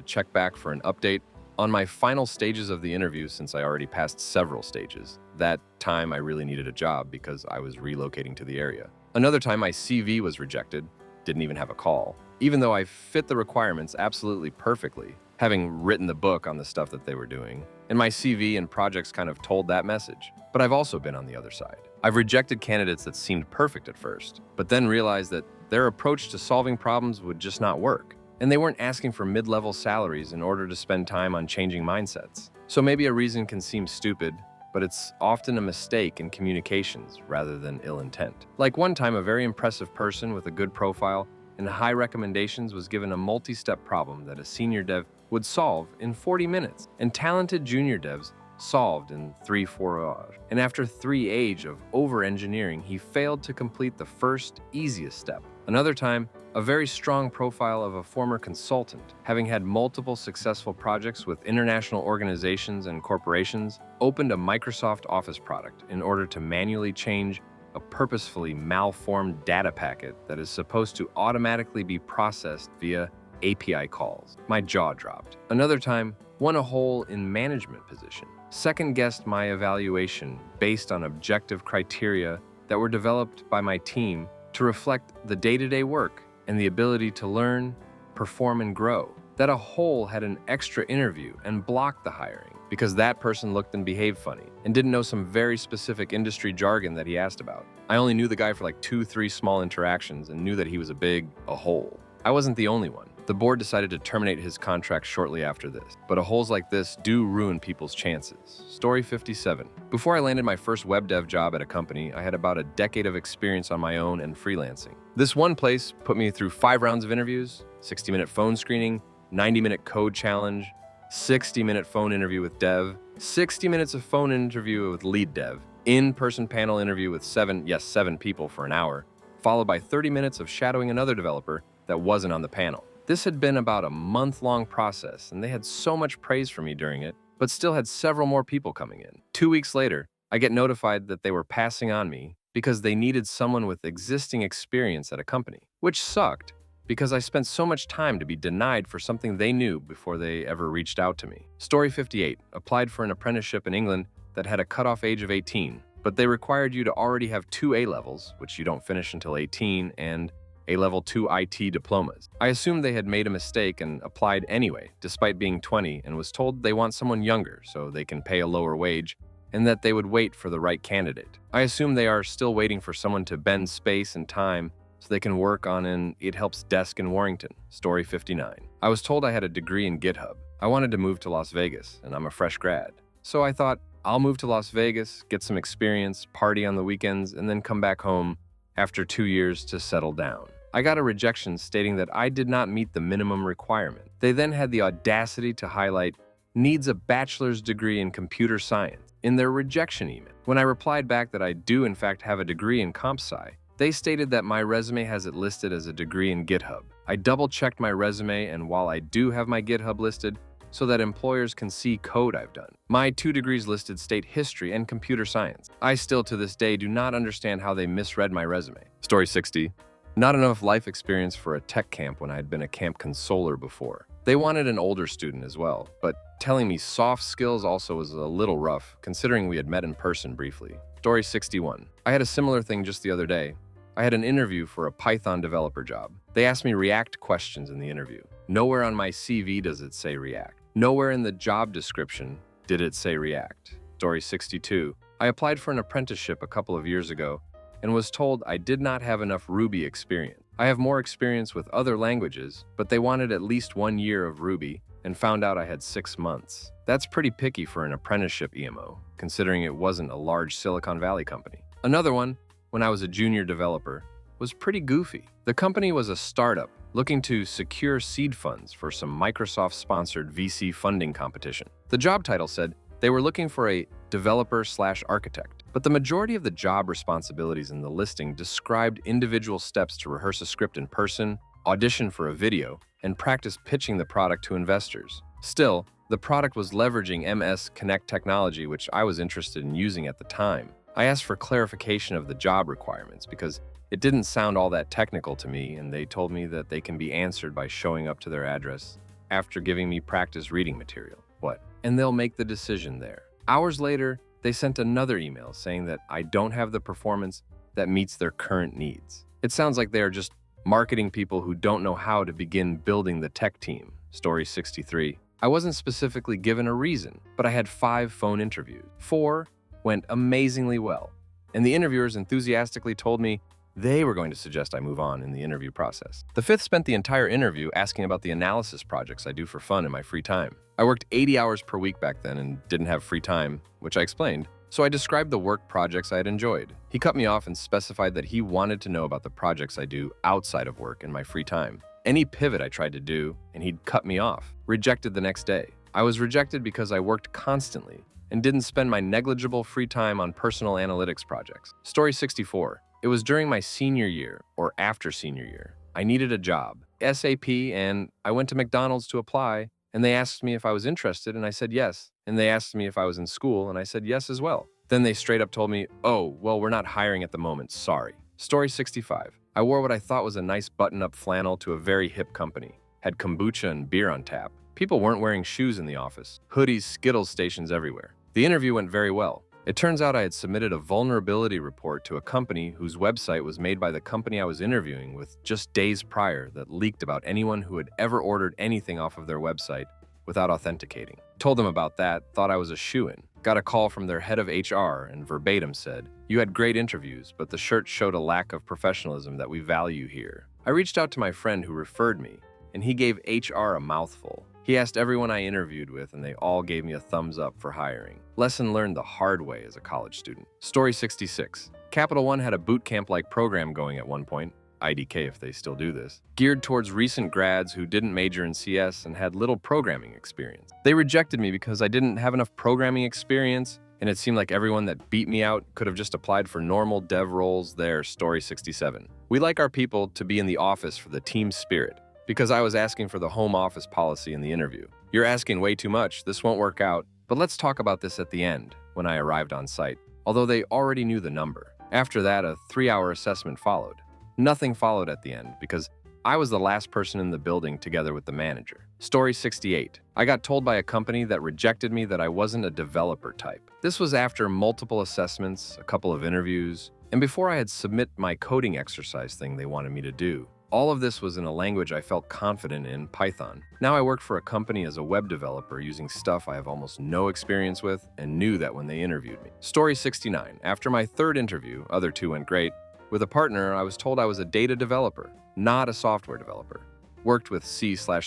check back for an update on my final stages of the interview, since I already passed several stages. That time I really needed a job because I was relocating to the area. Another time my CV was rejected, didn't even have a call, even though I fit the requirements absolutely perfectly, having written the book on the stuff that they were doing. And my CV and projects kind of told that message. But I've also been on the other side. I've rejected candidates that seemed perfect at first, but then realized that their approach to solving problems would just not work. And they weren't asking for mid-level salaries in order to spend time on changing mindsets. So maybe a reason can seem stupid, but it's often a mistake in communications rather than ill intent. Like one time, a very impressive person with a good profile and high recommendations was given a multi-step problem that a senior dev would solve in 40 minutes, and talented junior devs solved in 3-4 hours. And after 3 age of over-engineering, he failed to complete the first easiest step. Another time, a very strong profile of a former consultant, having had multiple successful projects with international organizations and corporations, opened a Microsoft Office product in order to manually change a purposefully malformed data packet that is supposed to automatically be processed via API calls. My jaw dropped. Another time, won a hole in management position. Second-guessed my evaluation based on objective criteria that were developed by my team to reflect the day-to-day work and the ability to learn, perform, and grow. That a hole had an extra interview and blocked the hiring because that person looked and behaved funny and didn't know some very specific industry jargon that he asked about. I only knew the guy for like 2-3 small interactions and knew that he was a hole. I wasn't the only one. The board decided to terminate his contract shortly after this, but holes like this do ruin people's chances. Story 57. Before I landed my first web dev job at a company, I had about a decade of experience on my own and freelancing. This one place put me through 5 rounds of interviews, 60-minute phone screening, 90-minute code challenge, 60-minute phone interview with dev, 60 minutes of phone interview with lead dev, in-person panel interview with 7 people for an hour, followed by 30 minutes of shadowing another developer that wasn't on the panel. This had been about a month-long process, and they had so much praise for me during it, but still had several more people coming in. 2 weeks later, I get notified that they were passing on me because they needed someone with existing experience at a company, which sucked because I spent so much time to be denied for something they knew before they ever reached out to me. Story 58. Applied for an apprenticeship in England that had a cutoff age of 18, but they required you to already have 2 A-levels, which you don't finish until 18, and a level 2 IT diplomas. I assumed they had made a mistake and applied anyway, despite being 20, and was told they want someone younger so they can pay a lower wage, and that they would wait for the right candidate. I assume they are still waiting for someone to bend space and time so they can work on an It Helps desk in Warrington. Story 59. I was told I had a degree in GitHub. I wanted to move to Las Vegas, and I'm a fresh grad. So I thought, I'll move to Las Vegas, get some experience, party on the weekends, and then come back home after 2 years to settle down. I got a rejection stating that I did not meet the minimum requirement. They then had the audacity to highlight needs a bachelor's degree in computer science in their rejection email. When I replied back that I do in fact have a degree in comp sci, they stated that my resume has it listed as a degree in GitHub. I double-checked my resume, and while I do have my GitHub listed so that employers can see code I've done, my 2 degrees listed state history and computer science. I still to this day do not understand how they misread my resume. Story 60. Not enough life experience for a tech camp when I had been a camp consoler before. They wanted an older student as well, but telling me soft skills also was a little rough, considering we had met in person briefly. Story 61. I had a similar thing just the other day. I had an interview for a Python developer job. They asked me React questions in the interview. Nowhere on my CV does it say React. Nowhere in the job description did it say React. Story 62. I applied for an apprenticeship a couple of years ago and was told I did not have enough Ruby experience. I have more experience with other languages, but they wanted at least 1 year of Ruby and found out I had 6 months. That's pretty picky for an apprenticeship EMO, considering it wasn't a large Silicon Valley company. Another one, when I was a junior developer, was pretty goofy. The company was a startup looking to secure seed funds for some Microsoft-sponsored VC funding competition. The job title said they were looking for a developer/architect, but the majority of the job responsibilities in the listing described individual steps to rehearse a script in person, audition for a video, and practice pitching the product to investors. Still, the product was leveraging MS Connect technology, which I was interested in using at the time. I asked for clarification of the job requirements because it didn't sound all that technical to me, and they told me that they can be answered by showing up to their address after giving me practice reading material. What? And they'll make the decision there. Hours later, they sent another email saying that I don't have the performance that meets their current needs. It sounds like they are just marketing people who don't know how to begin building the tech team. Story 63. I wasn't specifically given a reason, but I had 5 phone interviews. 4 went amazingly well, and the interviewers enthusiastically told me they were going to suggest I move on in the interview process. The 5th spent the entire interview asking about the analysis projects I do for fun in my free time. I worked 80 hours per week back then and didn't have free time, which I explained, so I described the work projects I had enjoyed. He cut me off and specified that he wanted to know about the projects I do outside of work in my free time. Any pivot I tried to do, and he'd cut me off. Rejected the next day. I was rejected because I worked constantly and didn't spend my negligible free time on personal analytics projects. Story 64. It was during my senior year, or after senior year. I needed a job, SAP, and I went to McDonald's to apply, and they asked me if I was interested, and I said yes. And they asked me if I was in school, and I said yes as well. Then they straight up told me, oh, well, we're not hiring at the moment, sorry. Story 65. I wore what I thought was a nice button-up flannel to a very hip company. Had kombucha and beer on tap. People weren't wearing shoes in the office. Hoodies, Skittles stations everywhere. The interview went very well. It turns out I had submitted a vulnerability report to a company whose website was made by the company I was interviewing with just days prior that leaked about anyone who had ever ordered anything off of their website without authenticating. Told them about that, thought I was a shoo-in. Got a call from their head of HR and verbatim said, "You had great interviews, but the shirt showed a lack of professionalism that we value here." I reached out to my friend who referred me, and he gave HR a mouthful. He asked everyone I interviewed with, and they all gave me a thumbs up for hiring. Lesson learned the hard way as a college student. Story 66. Capital One had a boot camp-like program going at one point, IDK if they still do this, geared towards recent grads who didn't major in CS and had little programming experience. They rejected me because I didn't have enough programming experience, and it seemed like everyone that beat me out could have just applied for normal dev roles there. Story 67. We like our people to be in the office for the team spirit, because I was asking for the home office policy in the interview. You're asking way too much, this won't work out, but let's talk about this at the end, when I arrived on site, although they already knew the number. After that, a 3-hour assessment followed. Nothing followed at the end because I was the last person in the building together with the manager. Story 68. I got told by a company that rejected me that I wasn't a developer type. This was after multiple assessments, a couple of interviews, and before I had submit my coding exercise thing they wanted me to do. All of this was in a language I felt confident in, Python. Now I work for a company as a web developer using stuff I have almost no experience with and knew that when they interviewed me. Story 69. After my third interview, other two went great. With a partner, I was told I was a data developer, not a software developer. Worked with C/C++/Java.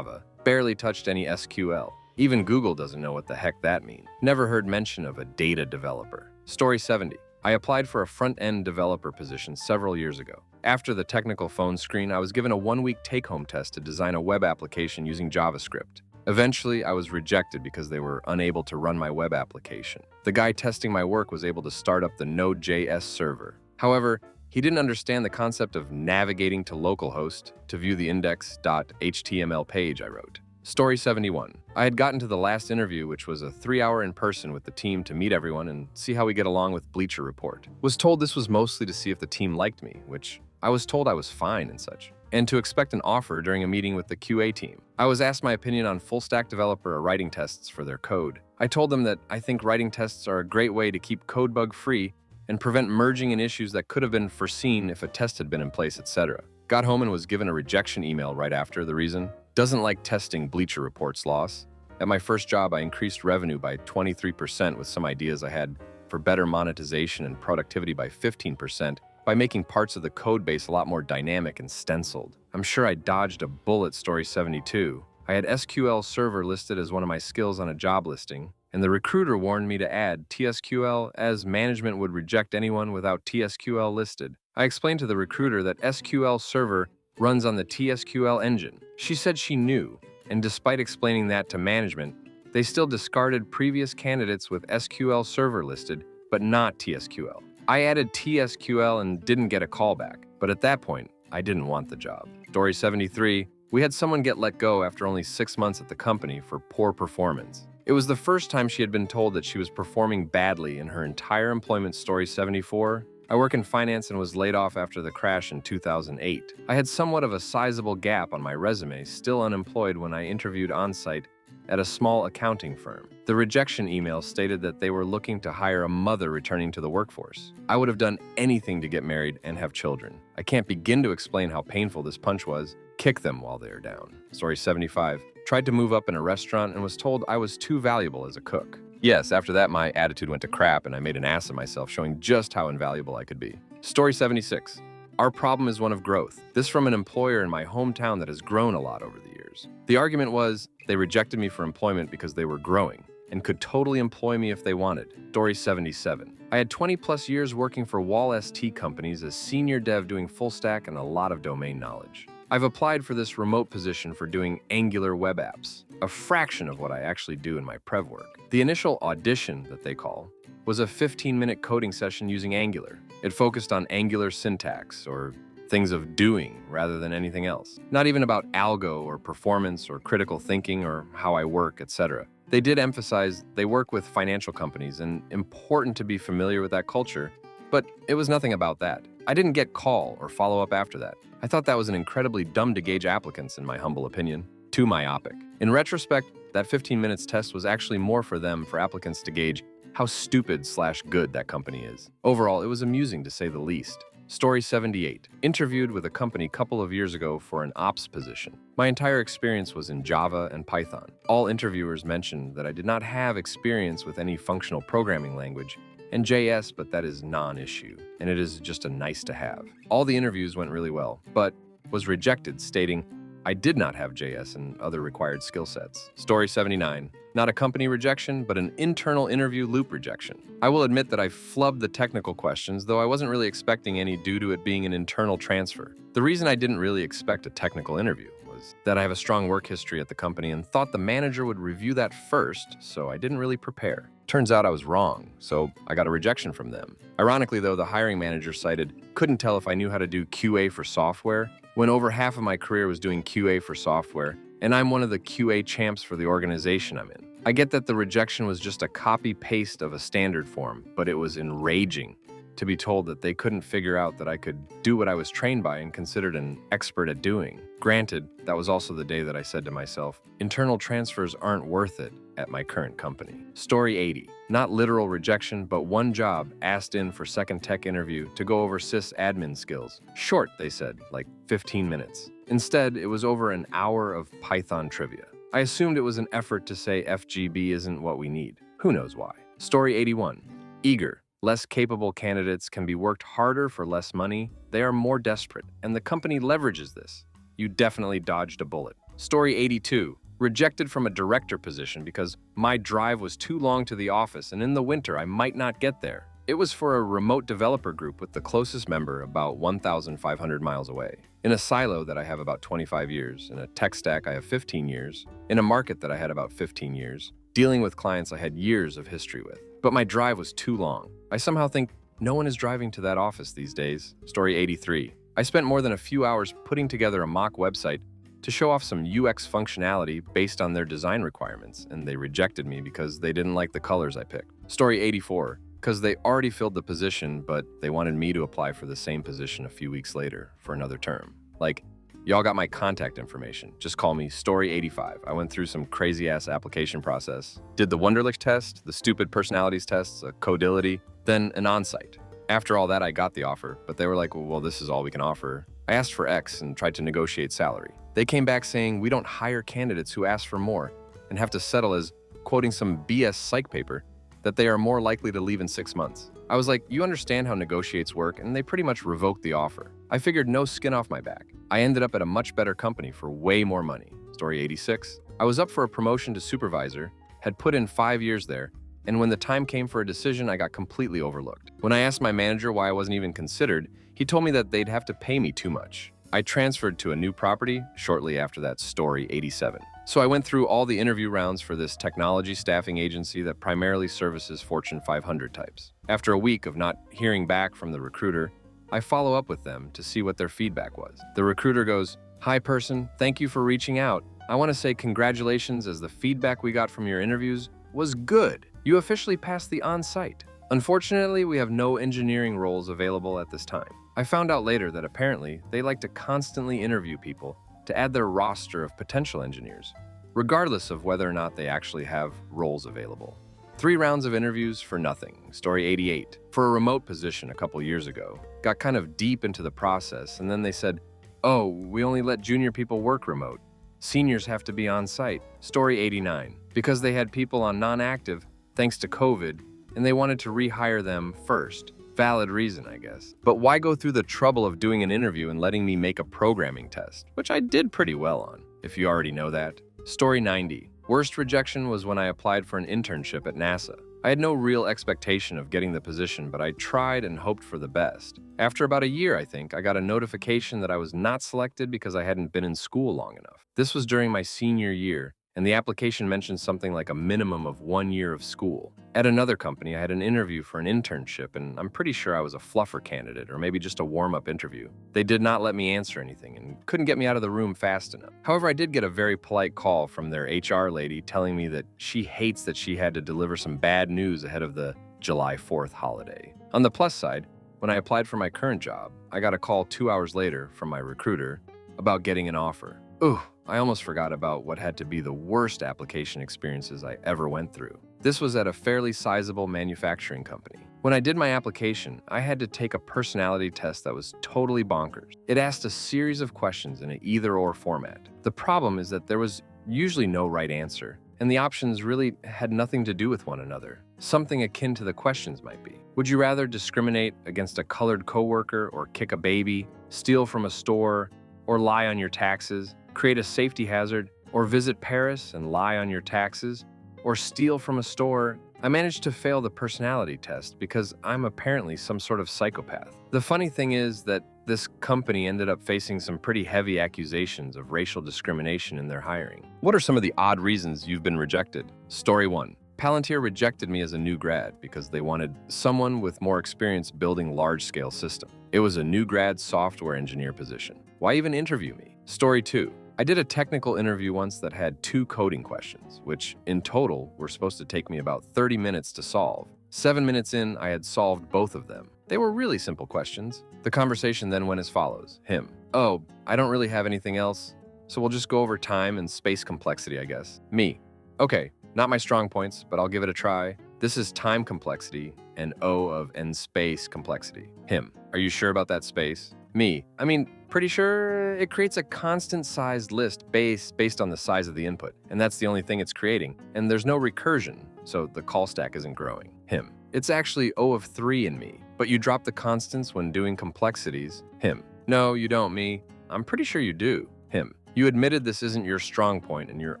Barely touched any SQL. Even Google doesn't know what the heck that means. Never heard mention of a data developer. Story 70. I applied for a front-end developer position several years ago. After the technical phone screen, I was given a 1-week take-home test to design a web application using JavaScript. Eventually, I was rejected because they were unable to run my web application. The guy testing my work was able to start up the Node.js server. However, he didn't understand the concept of navigating to localhost to view the index.html page I wrote. Story 71. I had gotten to the last interview, which was a 3-hour in-person with the team to meet everyone and see how we get along with Bleacher Report. Was told this was mostly to see if the team liked me, which I was told I was fine and such, and to expect an offer during a meeting with the QA team. I was asked my opinion on full-stack developer writing tests for their code. I told them that I think writing tests are a great way to keep code bug-free and prevent merging in issues that could have been foreseen if a test had been in place, etc. Got home and was given a rejection email right after. The reason? Doesn't like testing Bleacher Report's loss. At my first job, I increased revenue by 23% with some ideas I had for better monetization and productivity by 15%, by making parts of the code base a lot more dynamic and stenciled. I'm sure I dodged a bullet. Story 72. I had SQL Server listed as one of my skills on a job listing, and the recruiter warned me to add TSQL as management would reject anyone without TSQL listed. I explained to the recruiter that SQL Server runs on the TSQL engine. She said she knew, and despite explaining that to management, they still discarded previous candidates with SQL Server listed, but not TSQL. I added TSQL and didn't get a callback, but at that point, I didn't want the job. Story 73. We had someone get let go after only 6 months at the company for poor performance. It was the first time she had been told that she was performing badly in her entire employment. Story 74. I work in finance and was laid off after the crash in 2008. I had somewhat of a sizable gap on my resume, still unemployed when I interviewed on-site at a small accounting firm. The rejection email stated that they were looking to hire a mother returning to the workforce. I would have done anything to get married and have children. I can't begin to explain how painful this punch was. Kick them while they are down. Story 75. Tried to move up in a restaurant and was told I was too valuable as a cook. Yes, after that my attitude went to crap and I made an ass of myself, showing just how invaluable I could be. Story 76. Our problem is one of growth. This from an employer in my hometown that has grown a lot over the years. The argument was they rejected me for employment because they were growing and could totally employ me if they wanted. Story 77. I had 20 plus years working for Wall ST companies as senior dev doing full stack and a lot of domain knowledge. I've applied for this remote position for doing Angular web apps, a fraction of what I actually do in my Prev work. The initial audition, that they call, was a 15-minute coding session using Angular. It focused on Angular syntax, or things of doing, rather than anything else. Not even about algo, or performance, or critical thinking, or how I work, etc. They did emphasize they work with financial companies, and important to be familiar with that culture, but it was nothing about that. I didn't get call or follow-up after that. I thought that was an incredibly dumb to gauge applicants, in my humble opinion. Too myopic. In retrospect, that 15 minutes test was actually more for them, for applicants to gauge how stupid/good that company is. Overall, it was amusing to say the least. Story 78. Interviewed with a company a couple of years ago for an ops position. My entire experience was in Java and Python. All interviewers mentioned that I did not have experience with any functional programming language and JS, but that is non-issue, and it is just a nice to have. All the interviews went really well, but was rejected, stating I did not have JS and other required skill sets. Story 79. Not a company rejection, but an internal interview loop rejection. I will admit that I flubbed the technical questions, though I wasn't really expecting any due to it being an internal transfer. The reason I didn't really expect a technical interview was that I have a strong work history at the company and thought the manager would review that first, so I didn't really prepare. Turns out I was wrong, so I got a rejection from them. Ironically, though, the hiring manager cited, couldn't tell if I knew how to do QA for software, when over half of my career was doing QA for software, and I'm one of the QA champs for the organization I'm in. I get that the rejection was just a copy-paste of a standard form, but it was enraging to be told that they couldn't figure out that I could do what I was trained by and considered an expert at doing. Granted, that was also the day that I said to myself, internal transfers aren't worth it at my current company. Story 80. Not literal rejection, but one job asked in for second tech interview to go over sysadmin skills. Short, they said, like 15 minutes. Instead, it was over an hour of Python trivia. I assumed it was an effort to say FGB isn't what we need. Who knows why? Story 81. Eager. Less capable candidates can be worked harder for less money. They are more desperate, and the company leverages this. You definitely dodged a bullet. Story 82. Rejected from a director position because my drive was too long to the office, and in the winter I might not get there. It was for a remote developer group with the closest member about 1,500 miles away. In a silo that I have about 25 years, in a tech stack I have 15 years, in a market that I had about 15 years, dealing with clients I had years of history with. But my drive was too long. I somehow think no one is driving to that office these days. Story 83. I spent more than a few hours putting together a mock website to show off some UX functionality based on their design requirements, and they rejected me because they didn't like the colors I picked. Story 84. Because they already filled the position, but they wanted me to apply for the same position a few weeks later for another term. Like, y'all got my contact information. Just call me Story 85. I went through some crazy-ass application process. Did the Wonderlic test, the stupid personalities tests, a Codility, then an on-site. After all that, I got the offer, but they were like, well, this is all we can offer. I asked for X and tried to negotiate salary. They came back saying we don't hire candidates who ask for more and have to settle as, quoting some BS psych paper, that they are more likely to leave in 6 months. I was like, you understand how negotiates work, and they pretty much revoked the offer. I figured no skin off my back. I ended up at a much better company for way more money. Story 86. I was up for a promotion to supervisor, had put in 5 years there, and when the time came for a decision, I got completely overlooked. When I asked my manager why I wasn't even considered, he told me that they'd have to pay me too much. I transferred to a new property shortly after that. Story 87. So I went through all the interview rounds for this technology staffing agency that primarily services Fortune 500 types. After a week of not hearing back from the recruiter, I follow up with them to see what their feedback was. The recruiter goes, "Hi person, thank you for reaching out. I want to say congratulations as the feedback we got from your interviews was good. You officially passed the on-site. Unfortunately, we have no engineering roles available at this time." I found out later that apparently they like to constantly interview people to add their roster of potential engineers, regardless of whether or not they actually have roles available. 3 rounds of interviews for nothing. Story 88. For a remote position a couple years ago, got kind of deep into the process, and then they said, oh, we only let junior people work remote. Seniors have to be on site. Story 89. Because they had people on non-active thanks to COVID, and they wanted to rehire them first. Valid reason, I guess. But why go through the trouble of doing an interview and letting me make a programming test, which I did pretty well on, if you already know that. Story 90. Worst rejection was when I applied for an internship at NASA. I had no real expectation of getting the position, but I tried and hoped for the best. After about a year, I think, I got a notification that I was not selected because I hadn't been in school long enough. This was during my senior year, and the application mentioned something like a minimum of 1 year of school. At another company, I had an interview for an internship, and I'm pretty sure I was a fluffer candidate, or maybe just a warm-up interview. They did not let me answer anything and couldn't get me out of the room fast enough. However, I did get a very polite call from their HR lady telling me that she hates that she had to deliver some bad news ahead of the July 4th holiday. On the plus side, when I applied for my current job, I got a call 2 hours later from my recruiter about getting an offer. Ooh, I almost forgot about what had to be the worst application experiences I ever went through. This was at a fairly sizable manufacturing company. When I did my application, I had to take a personality test that was totally bonkers. It asked a series of questions in an either-or format. The problem is that there was usually no right answer, and the options really had nothing to do with one another. Something akin to the questions might be: would you rather discriminate against a colored coworker or kick a baby, steal from a store, or lie on your taxes, create a safety hazard, or visit Paris and lie on your taxes, or steal from a store? I managed to fail the personality test because I'm apparently some sort of psychopath. The funny thing is that this company ended up facing some pretty heavy accusations of racial discrimination in their hiring. What are some of the odd reasons you've been rejected? Story 1. Palantir rejected me as a new grad because they wanted someone with more experience building large-scale systems. It was a new grad software engineer position. Why even interview me? Story 2. I did a technical interview once that had 2 coding questions, which in total were supposed to take me about 30 minutes to solve. 7 minutes in, I had solved both of them. They were really simple questions. The conversation then went as follows. Him: oh, I don't really have anything else, so we'll just go over time and space complexity, I guess. Me: okay, not my strong points, but I'll give it a try. This is time complexity and O of n space complexity. Him: are you sure about that space? Me: I mean, pretty sure. It creates a constant sized list based on the size of the input, and that's the only thing it's creating, and there's no recursion, so the call stack isn't growing. Him: it's actually O of 3 in me, but you drop the constants when doing complexities. Him: no, you don't. Me: I'm pretty sure you do. Him: you admitted this isn't your strong point, and you're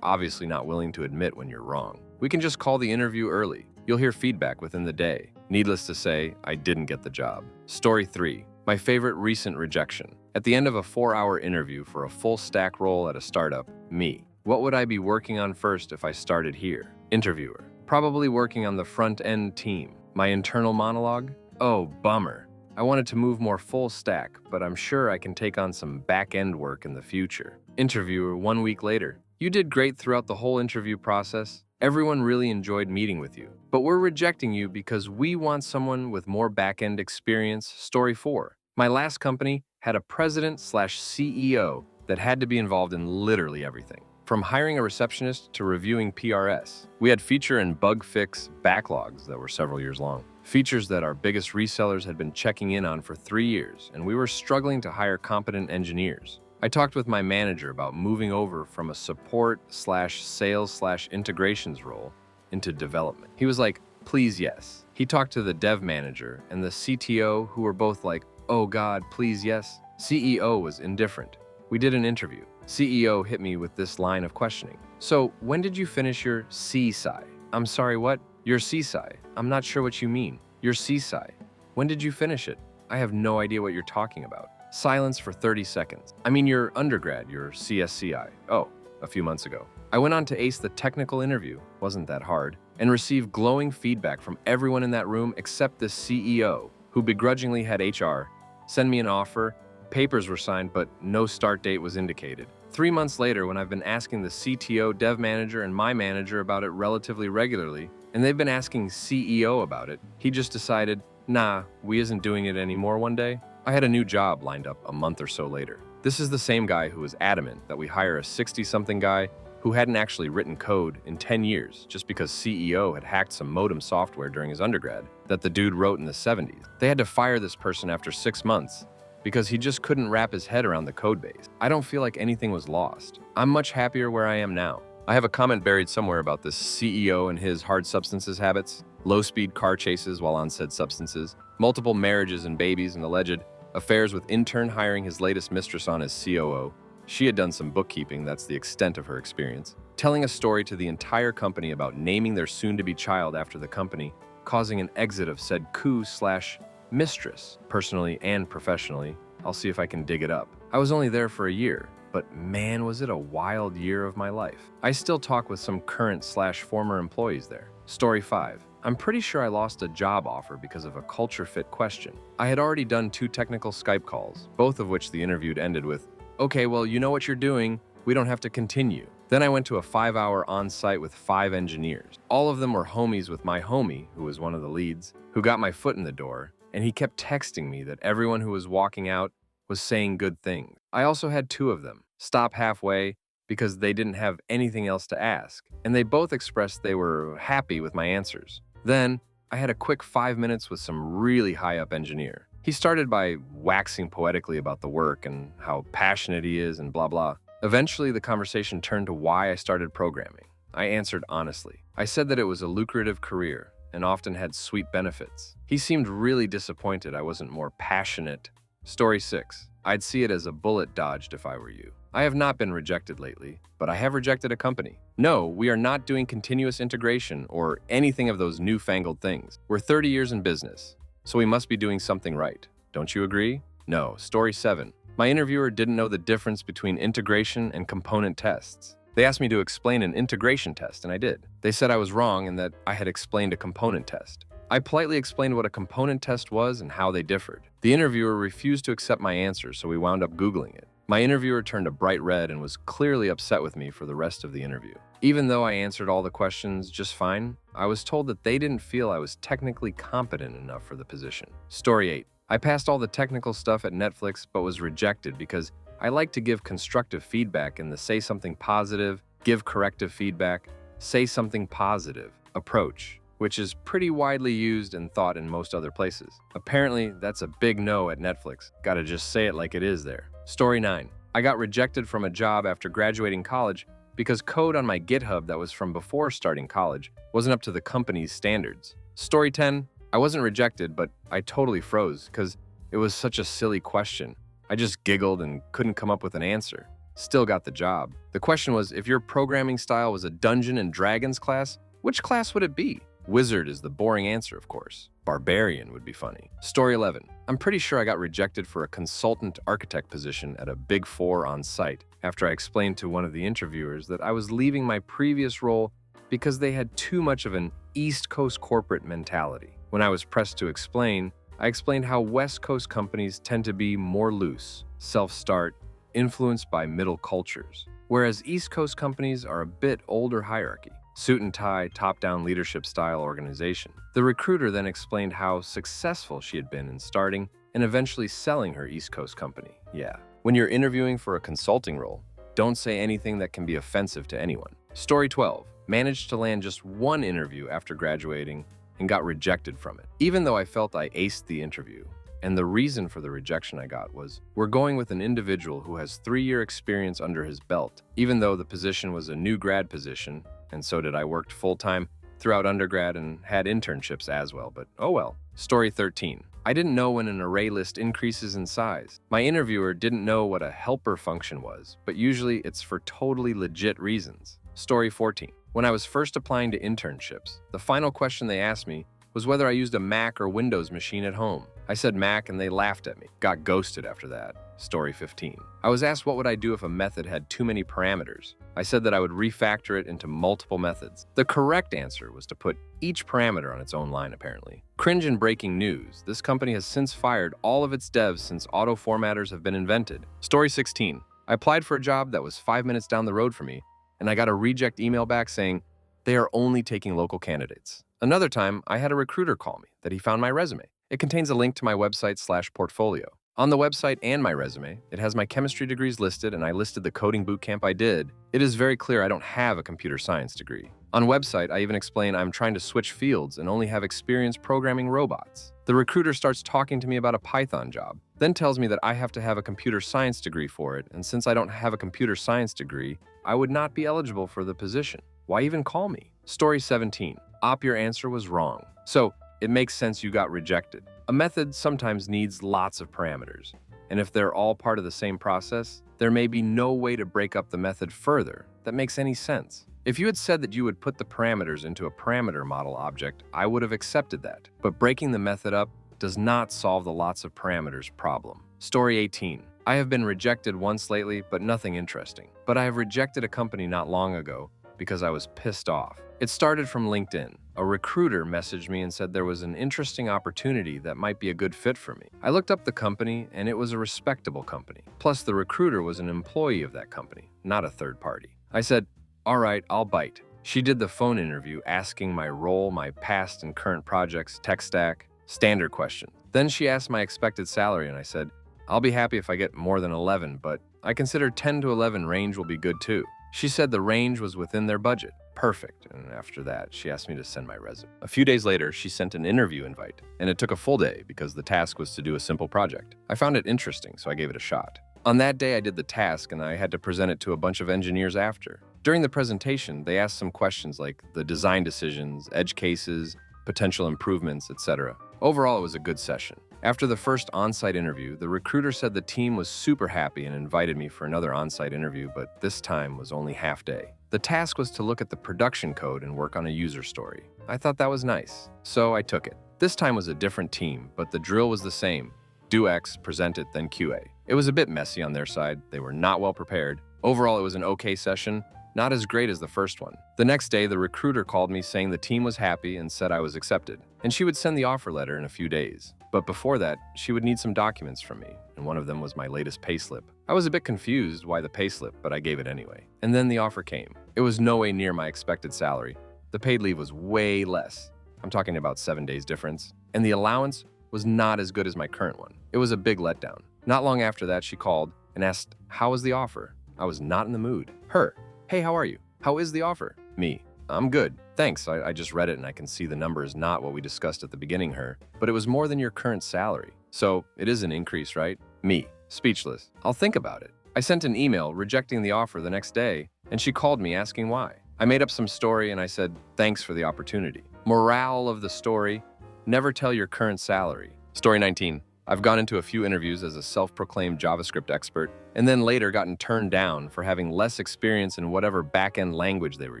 obviously not willing to admit when you're wrong. We can just call the interview early. You'll hear feedback within the day. Needless to say, I didn't get the job. Story 3. My favorite recent rejection. At the end of a 4-hour interview for a full stack role at a startup. Me: what would I be working on first if I started here? Interviewer: probably working on the front-end team. My internal monologue: oh, bummer. I wanted to move more full stack, but I'm sure I can take on some back-end work in the future. Interviewer 1 week later: you did great throughout the whole interview process. Everyone really enjoyed meeting with you, but we're rejecting you because we want someone with more back-end experience. Story 4. My last company had a president/CEO that had to be involved in literally everything, from hiring a receptionist to reviewing PRS. We had feature and bug fix backlogs that were several years long, features that our biggest resellers had been checking in on for 3 years, and we were struggling to hire competent engineers. I talked with my manager about moving over from a support/sales/integrations role into development. He was like, please, yes. He talked to the dev manager and the CTO, who were both like, oh God, please, yes. CEO was indifferent. We did an interview. CEO hit me with this line of questioning. So, when did you finish your CSI? I'm sorry, what? Your CSI? I'm not sure what you mean. Your CSI? When did you finish it? I have no idea what you're talking about. Silence for 30 seconds. I mean your undergrad, your CSCI. Oh, a few months ago. I went on to ace the technical interview, wasn't that hard, and received glowing feedback from everyone in that room except the CEO, who begrudgingly had HR send me an offer. Papers were signed, but no start date was indicated. 3 months later, when I've been asking the CTO, dev manager, and my manager about it relatively regularly, and they've been asking CEO about it, he just decided, nah, we isn't doing it anymore one day. I had a new job lined up a month or so later. This is the same guy who was adamant that we hire a 60-something guy who hadn't actually written code in 10 years just because CEO had hacked some modem software during his undergrad that the dude wrote in the 70s. They had to fire this person after 6 months because he just couldn't wrap his head around the code base. I don't feel like anything was lost. I'm much happier where I am now. I have a comment buried somewhere about this CEO and his hard substances habits, low-speed car chases while on said substances, multiple marriages and babies, and alleged affairs with intern hiring his latest mistress on as COO. She had done some bookkeeping, that's the extent of her experience. Telling a story to the entire company about naming their soon-to-be child after the company, causing an exit of said coup/mistress, personally and professionally. I'll see if I can dig it up. I was only there for a year, but man, was it a wild year of my life. I still talk with some current/former employees there. Story 5. I'm pretty sure I lost a job offer because of a culture fit question. I had already done 2 technical Skype calls, both of which the interview ended with, okay, well, you know what you're doing. We don't have to continue. Then I went to a 5-hour on-site with 5 engineers. All of them were homies with my homie, who was one of the leads, who got my foot in the door, and he kept texting me that everyone who was walking out was saying good things. I also had 2 of them stop halfway because they didn't have anything else to ask, and they both expressed they were happy with my answers. Then, I had a quick 5 minutes with some really high-up engineer. He started by waxing poetically about the work and how passionate he is and blah blah. Eventually, the conversation turned to why I started programming. I answered honestly. I said that it was a lucrative career and often had sweet benefits. He seemed really disappointed I wasn't more passionate. Story 6. I'd see it as a bullet dodged if I were you. I have not been rejected lately, but I have rejected a company. No, we are not doing continuous integration or anything of those newfangled things. We're 30 years in business, so we must be doing something right. Don't you agree? No. Story 7. My interviewer didn't know the difference between integration and component tests. They asked me to explain an integration test, and I did. They said I was wrong and that I had explained a component test. I politely explained what a component test was and how they differed. The interviewer refused to accept my answer, so we wound up Googling it. My interviewer turned a bright red and was clearly upset with me for the rest of the interview. Even though I answered all the questions just fine, I was told that they didn't feel I was technically competent enough for the position. Story 8. I passed all the technical stuff at Netflix but was rejected because I like to give constructive feedback in the say something positive, give corrective feedback, say something positive approach, which is pretty widely used and thought in most other places. Apparently, that's a big no at Netflix. Gotta just say it like it is there. Story 9. I got rejected from a job after graduating college because code on my GitHub that was from before starting college wasn't up to the company's standards. Story 10. I wasn't rejected, but I totally froze because it was such a silly question. I just giggled and couldn't come up with an answer. Still got the job. The question was, if your programming style was a Dungeons and Dragons class, which class would it be? Wizard is the boring answer, of course. Barbarian would be funny. Story 11. I'm pretty sure I got rejected for a consultant architect position at a Big Four on site after I explained to one of the interviewers that I was leaving my previous role because they had too much of an East Coast corporate mentality. When I was pressed to explain, I explained how West Coast companies tend to be more loose, self-start, influenced by middle cultures, whereas East Coast companies are a bit older hierarchy. Suit and tie, top-down leadership style organization. The recruiter then explained how successful she had been in starting and eventually selling her East Coast company. Yeah. When you're interviewing for a consulting role, don't say anything that can be offensive to anyone. Story 12. Managed to land just one interview after graduating and got rejected from it. Even though I felt I aced the interview, and the reason for the rejection I got was, we're going with an individual who has 3-year experience under his belt, even though the position was a new grad position, and so did I. Worked full-time throughout undergrad and had internships as well, but oh well. Story 13. I didn't know when an array list increases in size. My interviewer didn't know what a helper function was, but usually it's for totally legit reasons. Story 14. When I was first applying to internships, the final question they asked me was whether I used a Mac or Windows machine at home. I said Mac and they laughed at me. Got ghosted after that. Story 15. I was asked what would I do if a method had too many parameters. I said that I would refactor it into multiple methods. The correct answer was to put each parameter on its own line, apparently. Cringe and breaking news. This company has since fired all of its devs since auto formatters have been invented. Story 16. I applied for a job that was 5 minutes down the road from me, and I got a reject email back saying they are only taking local candidates. Another time, I had a recruiter call me that he found my resume. It contains a link to my website/portfolio. On the website and my resume, it has my chemistry degrees listed, and I listed the coding bootcamp I did. It is very clear I don't have a computer science degree. On website, I even explain I'm trying to switch fields and only have experience programming robots. The recruiter starts talking to me about a Python job, then tells me that I have to have a computer science degree for it, and since I don't have a computer science degree, I would not be eligible for the position. Why even call me? Story 17. Your answer was wrong. So, it makes sense you got rejected. A method sometimes needs lots of parameters, and if they're all part of the same process, there may be no way to break up the method further that makes any sense. If you had said that you would put the parameters into a parameter model object, I would have accepted that. But breaking the method up does not solve the lots of parameters problem. Story 18. I have been rejected once lately, but nothing interesting. But I have rejected a company not long ago because I was pissed off. It started from LinkedIn. A recruiter messaged me and said there was an interesting opportunity that might be a good fit for me. I looked up the company, and it was a respectable company. Plus, the recruiter was an employee of that company, not a third party. I said, all right, I'll bite. She did the phone interview asking my role, my past and current projects, tech stack, standard questions. Then she asked my expected salary, and I said, I'll be happy if I get more than 11, but I consider 10 to 11 range will be good too. She said the range was within their budget. Perfect. And after that, she asked me to send my resume. A few days later, she sent an interview invite, and it took a full day because the task was to do a simple project. I found it interesting, so I gave it a shot. On that day, I did the task, and I had to present it to a bunch of engineers after. During the presentation, they asked some questions like the design decisions, edge cases, potential improvements, etc. Overall, it was a good session. After the first on-site interview, the recruiter said the team was super happy and invited me for another on-site interview, but this time was only half day. The task was to look at the production code and work on a user story. I thought that was nice, so I took it. This time was a different team, but the drill was the same. Do X, present it, then QA. It was a bit messy on their side. They were not well prepared. Overall, it was an okay session, not as great as the first one. The next day, the recruiter called me saying the team was happy and said I was accepted, and she would send the offer letter in a few days. But before that, she would need some documents from me, and one of them was my latest payslip. I was a bit confused why the payslip, but I gave it anyway. And then the offer came. It was no way near my expected salary. The paid leave was way less. I'm talking about 7 days difference. And the allowance was not as good as my current one. It was a big letdown. Not long after that, she called and asked, "How was the offer?" I was not in the mood. Her, "Hey, how are you? How is the offer?" Me, "I'm good. Thanks, I just read it and I can see the number is not what we discussed at the beginning, Her, but it was more than your current salary. So it is an increase, right?" Me, speechless. "I'll think about it." I sent an email rejecting the offer the next day, and she called me asking why. I made up some story and I said, "Thanks for the opportunity." Morale of the story, never tell your current salary. Story 19. I've gone into a few interviews as a self-proclaimed JavaScript expert, and then later gotten turned down for having less experience in whatever back-end language they were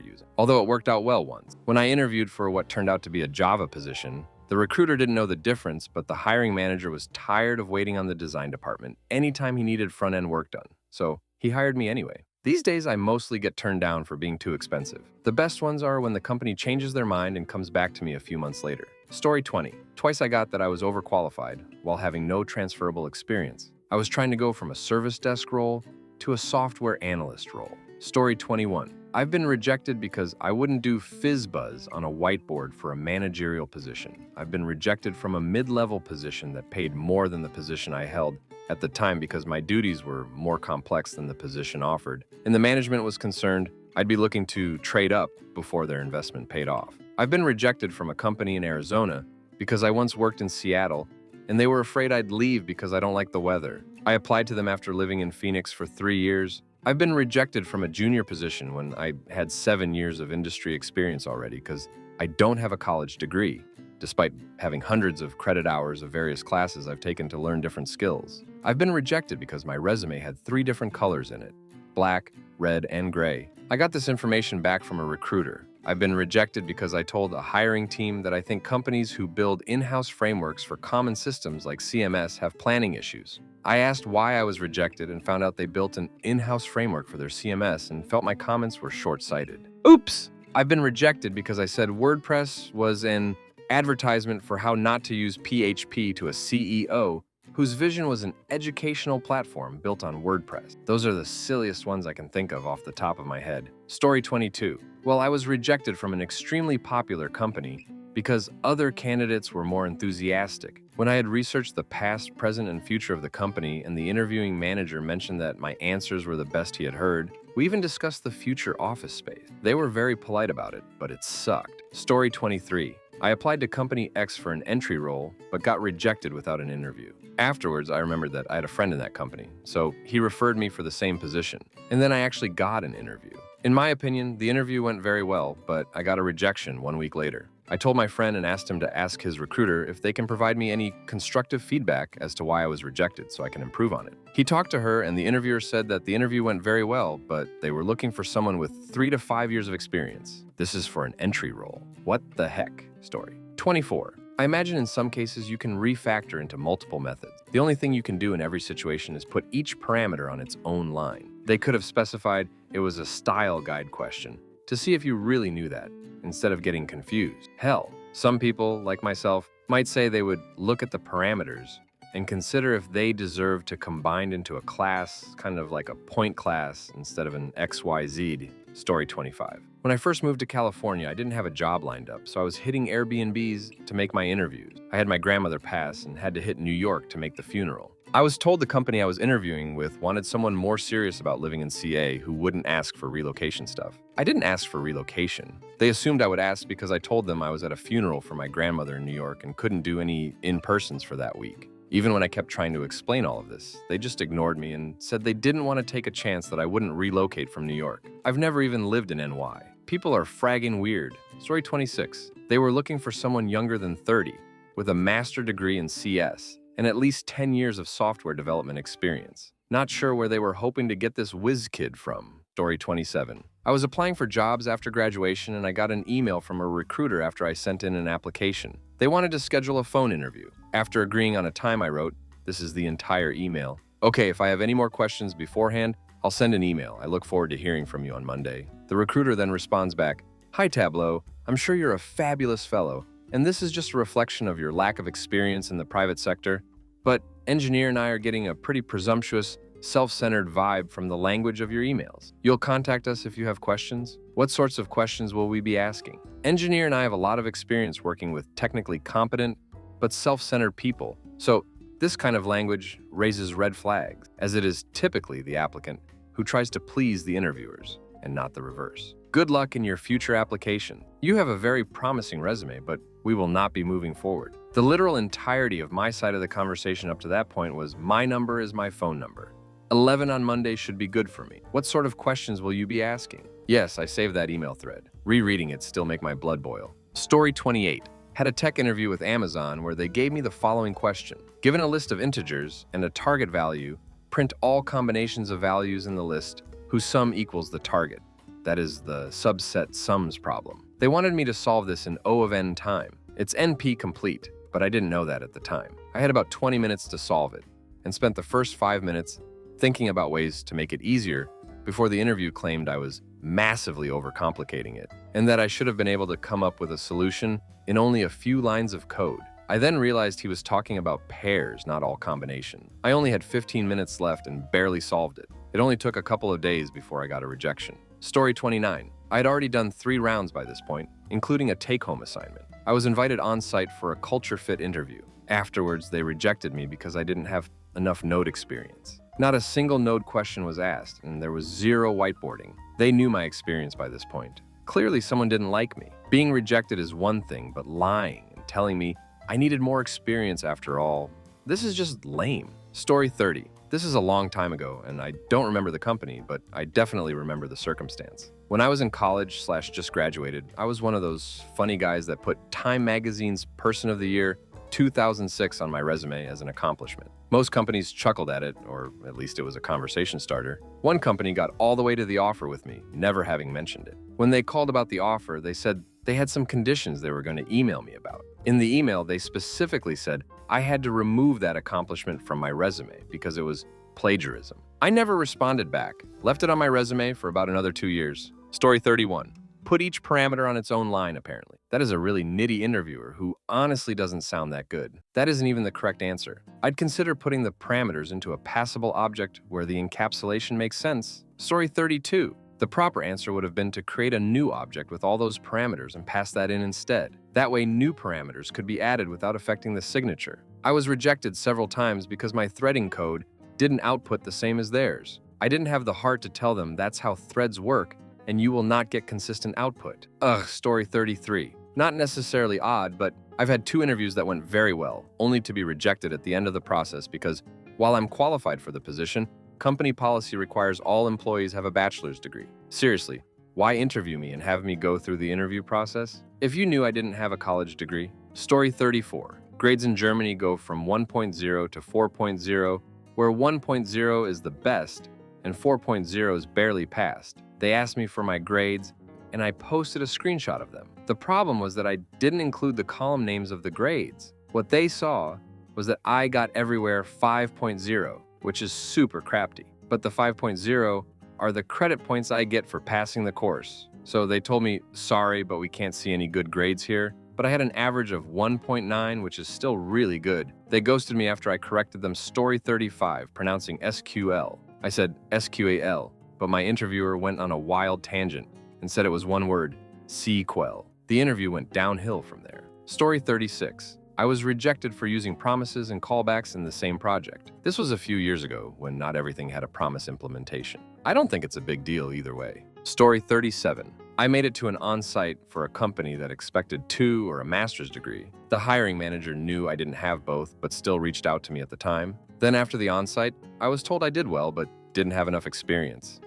using, although it worked out well once. When I interviewed for what turned out to be a Java position, the recruiter didn't know the difference, but the hiring manager was tired of waiting on the design department anytime he needed front-end work done, so he hired me anyway. These days, I mostly get turned down for being too expensive. The best ones are when the company changes their mind and comes back to me a few months later. Story 20. Twice I got that I was overqualified while having no transferable experience. I was trying to go from a service desk role to a software analyst role. Story 21. I've been rejected because I wouldn't do FizzBuzz on a whiteboard for a managerial position. I've been rejected from a mid-level position that paid more than the position I held at the time because my duties were more complex than the position offered, and the management was concerned I'd be looking to trade up before their investment paid off. I've been rejected from a company in Arizona because I once worked in Seattle, and they were afraid I'd leave because I don't like the weather. I applied to them after living in Phoenix for 3 years. I've been rejected from a junior position when I had 7 years of industry experience already because I don't have a college degree, despite having hundreds of credit hours of various classes I've taken to learn different skills. I've been rejected because my resume had 3 different colors in it: black, red, and gray. I got this information back from a recruiter. I've been rejected because I told a hiring team that I think companies who build in-house frameworks for common systems like CMS have planning issues. I asked why I was rejected and found out they built an in-house framework for their CMS and felt my comments were short-sighted. Oops! I've been rejected because I said WordPress was an advertisement for how not to use PHP to a CEO whose vision was an educational platform built on WordPress. Those are the silliest ones I can think of off the top of my head. Story 22. Well, I was rejected from an extremely popular company because other candidates were more enthusiastic. When I had researched the past, present, and future of the company, and the interviewing manager mentioned that my answers were the best he had heard, we even discussed the future office space. They were very polite about it, but it sucked. Story 23. I applied to Company X for an entry role, but got rejected without an interview. Afterwards, I remembered that I had a friend in that company, so he referred me for the same position. And then I actually got an interview. In my opinion, the interview went very well, but I got a rejection 1 week later. I told my friend and asked him to ask his recruiter if they can provide me any constructive feedback as to why I was rejected so I can improve on it. He talked to her, and the interviewer said that the interview went very well, but they were looking for someone with 3 to 5 years of experience. This is for an entry role. What the heck? Story 24. I imagine in some cases you can refactor into multiple methods. The only thing you can do in every situation is put each parameter on its own line. They could have specified it was a style guide question to see if you really knew that, instead of getting confused. Hell, some people, like myself, might say they would look at the parameters and consider if they deserve to combine into a class, kind of like a point class instead of an XYZ. Story 25. When I first moved to California, I didn't have a job lined up, so I was hitting Airbnbs to make my interviews. I had my grandmother pass and had to hit New York to make the funeral. I was told the company I was interviewing with wanted someone more serious about living in CA who wouldn't ask for relocation stuff. I didn't ask for relocation. They assumed I would ask because I told them I was at a funeral for my grandmother in New York and couldn't do any in-persons for that week. Even when I kept trying to explain all of this, they just ignored me and said they didn't want to take a chance that I wouldn't relocate from New York. I've never even lived in NY. People are fragging weird. Story 26. They were looking for someone younger than 30 with a master's degree in CS and at least 10 years of software development experience. Not sure where they were hoping to get this whiz kid from. Story 27. I was applying for jobs after graduation and I got an email from a recruiter after I sent in an application. They wanted to schedule a phone interview. After agreeing on a time, I wrote, this is the entire email. Okay, if I have any more questions beforehand, I'll send an email. I look forward to hearing from you on Monday. The recruiter then responds back, hi Tableau, I'm sure you're a fabulous fellow, and this is just a reflection of your lack of experience in the private sector, but engineer and I are getting a pretty presumptuous, self-centered vibe from the language of your emails. You'll contact us if you have questions. What sorts of questions will we be asking? Engineer and I have a lot of experience working with technically competent, but self-centered people. So this kind of language raises red flags, as it is typically the applicant who tries to please the interviewers and not the reverse. Good luck in your future application. You have a very promising resume, but we will not be moving forward. The literal entirety of my side of the conversation up to that point was, my number is my phone number. 11 on Monday should be good for me. What sort of questions will you be asking? Yes, I saved that email thread. Rereading it still make my blood boil. Story 28. Had a tech interview with Amazon where they gave me the following question. Given a list of integers and a target value, print all combinations of values in the list whose sum equals the target. That is the subset sums problem. They wanted me to solve this in O of n time. It's NP complete, but I didn't know that at the time. I had about 20 minutes to solve it and spent the first 5 minutes thinking about ways to make it easier before the interview claimed I was massively overcomplicating it and that I should have been able to come up with a solution in only a few lines of code. I then realized he was talking about pairs, not all combination. I only had 15 minutes left and barely solved it. It only took a couple of days before I got a rejection. Story 29. I had already done 3 rounds by this point, including a take-home assignment. I was invited on-site for a culture fit interview. Afterwards, they rejected me because I didn't have enough node experience. Not a single node question was asked, and there was 0 whiteboarding. They knew my experience by this point. Clearly, someone didn't like me. Being rejected is one thing, but lying and telling me I needed more experience after all, this is just lame. Story 30. This is a long time ago, and I don't remember the company, but I definitely remember the circumstance. When I was in college / just graduated, I was one of those funny guys that put Time Magazine's Person of the Year 2006 on my resume as an accomplishment. Most companies chuckled at it, or at least it was a conversation starter. One company got all the way to the offer with me, never having mentioned it. When they called about the offer, they said they had some conditions they were going to email me about. In the email, they specifically said I had to remove that accomplishment from my resume because it was plagiarism. I never responded back, left it on my resume for about another 2 years. Story 31. Put each parameter on its own line, apparently. That is a really nitty interviewer who honestly doesn't sound that good. That isn't even the correct answer. I'd consider putting the parameters into a passable object where the encapsulation makes sense. Story 32. The proper answer would have been to create a new object with all those parameters and pass that in instead. That way, new parameters could be added without affecting the signature. I was rejected several times because my threading code didn't output the same as theirs. I didn't have the heart to tell them that's how threads work and you will not get consistent output. Story 33. Not necessarily odd, but I've had 2 interviews that went very well, only to be rejected at the end of the process because, while I'm qualified for the position, company policy requires all employees have a bachelor's degree. Seriously, why interview me and have me go through the interview process? If you knew I didn't have a college degree. Story 34. Grades in Germany go from 1.0 to 4.0, where 1.0 is the best and 4.0 is barely passed. They asked me for my grades, and I posted a screenshot of them. The problem was that I didn't include the column names of the grades. What they saw was that I got everywhere 5.0, which is super crafty. But the 5.0 are the credit points I get for passing the course. So they told me, sorry, but we can't see any good grades here. But I had an average of 1.9, which is still really good. They ghosted me after I corrected them. Story 35, pronouncing SQL. I said SQAL, but my interviewer went on a wild tangent and said it was one word, sequel. The interview went downhill from there. Story 36. I was rejected for using promises and callbacks in the same project. This was a few years ago when not everything had a promise implementation. I don't think it's a big deal either way. Story 37. I made it to an on-site for a company that expected 2 or a master's degree. The hiring manager knew I didn't have both, but still reached out to me at the time. Then after the on-site, I was told I did well, but didn't have enough experience.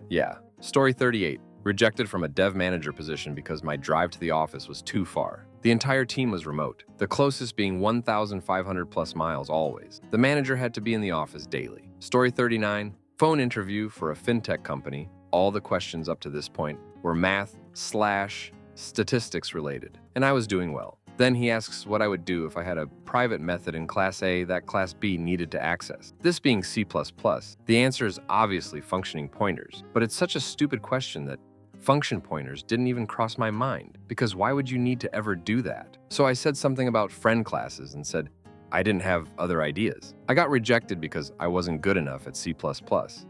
Yeah. Story 38. Rejected from a dev manager position because my drive to the office was too far. The entire team was remote, the closest being 1,500 plus miles always. The manager had to be in the office daily. Story 39. Phone interview for a fintech company. All the questions up to this point were math/statistics related, and I was doing well. Then he asks what I would do if I had a private method in Class A that Class B needed to access. This being C++, the answer is obviously functioning pointers, but it's such a stupid question that function pointers didn't even cross my mind, because why would you need to ever do that? So I said something about friend classes and said I didn't have other ideas. I got rejected because I wasn't good enough at C++.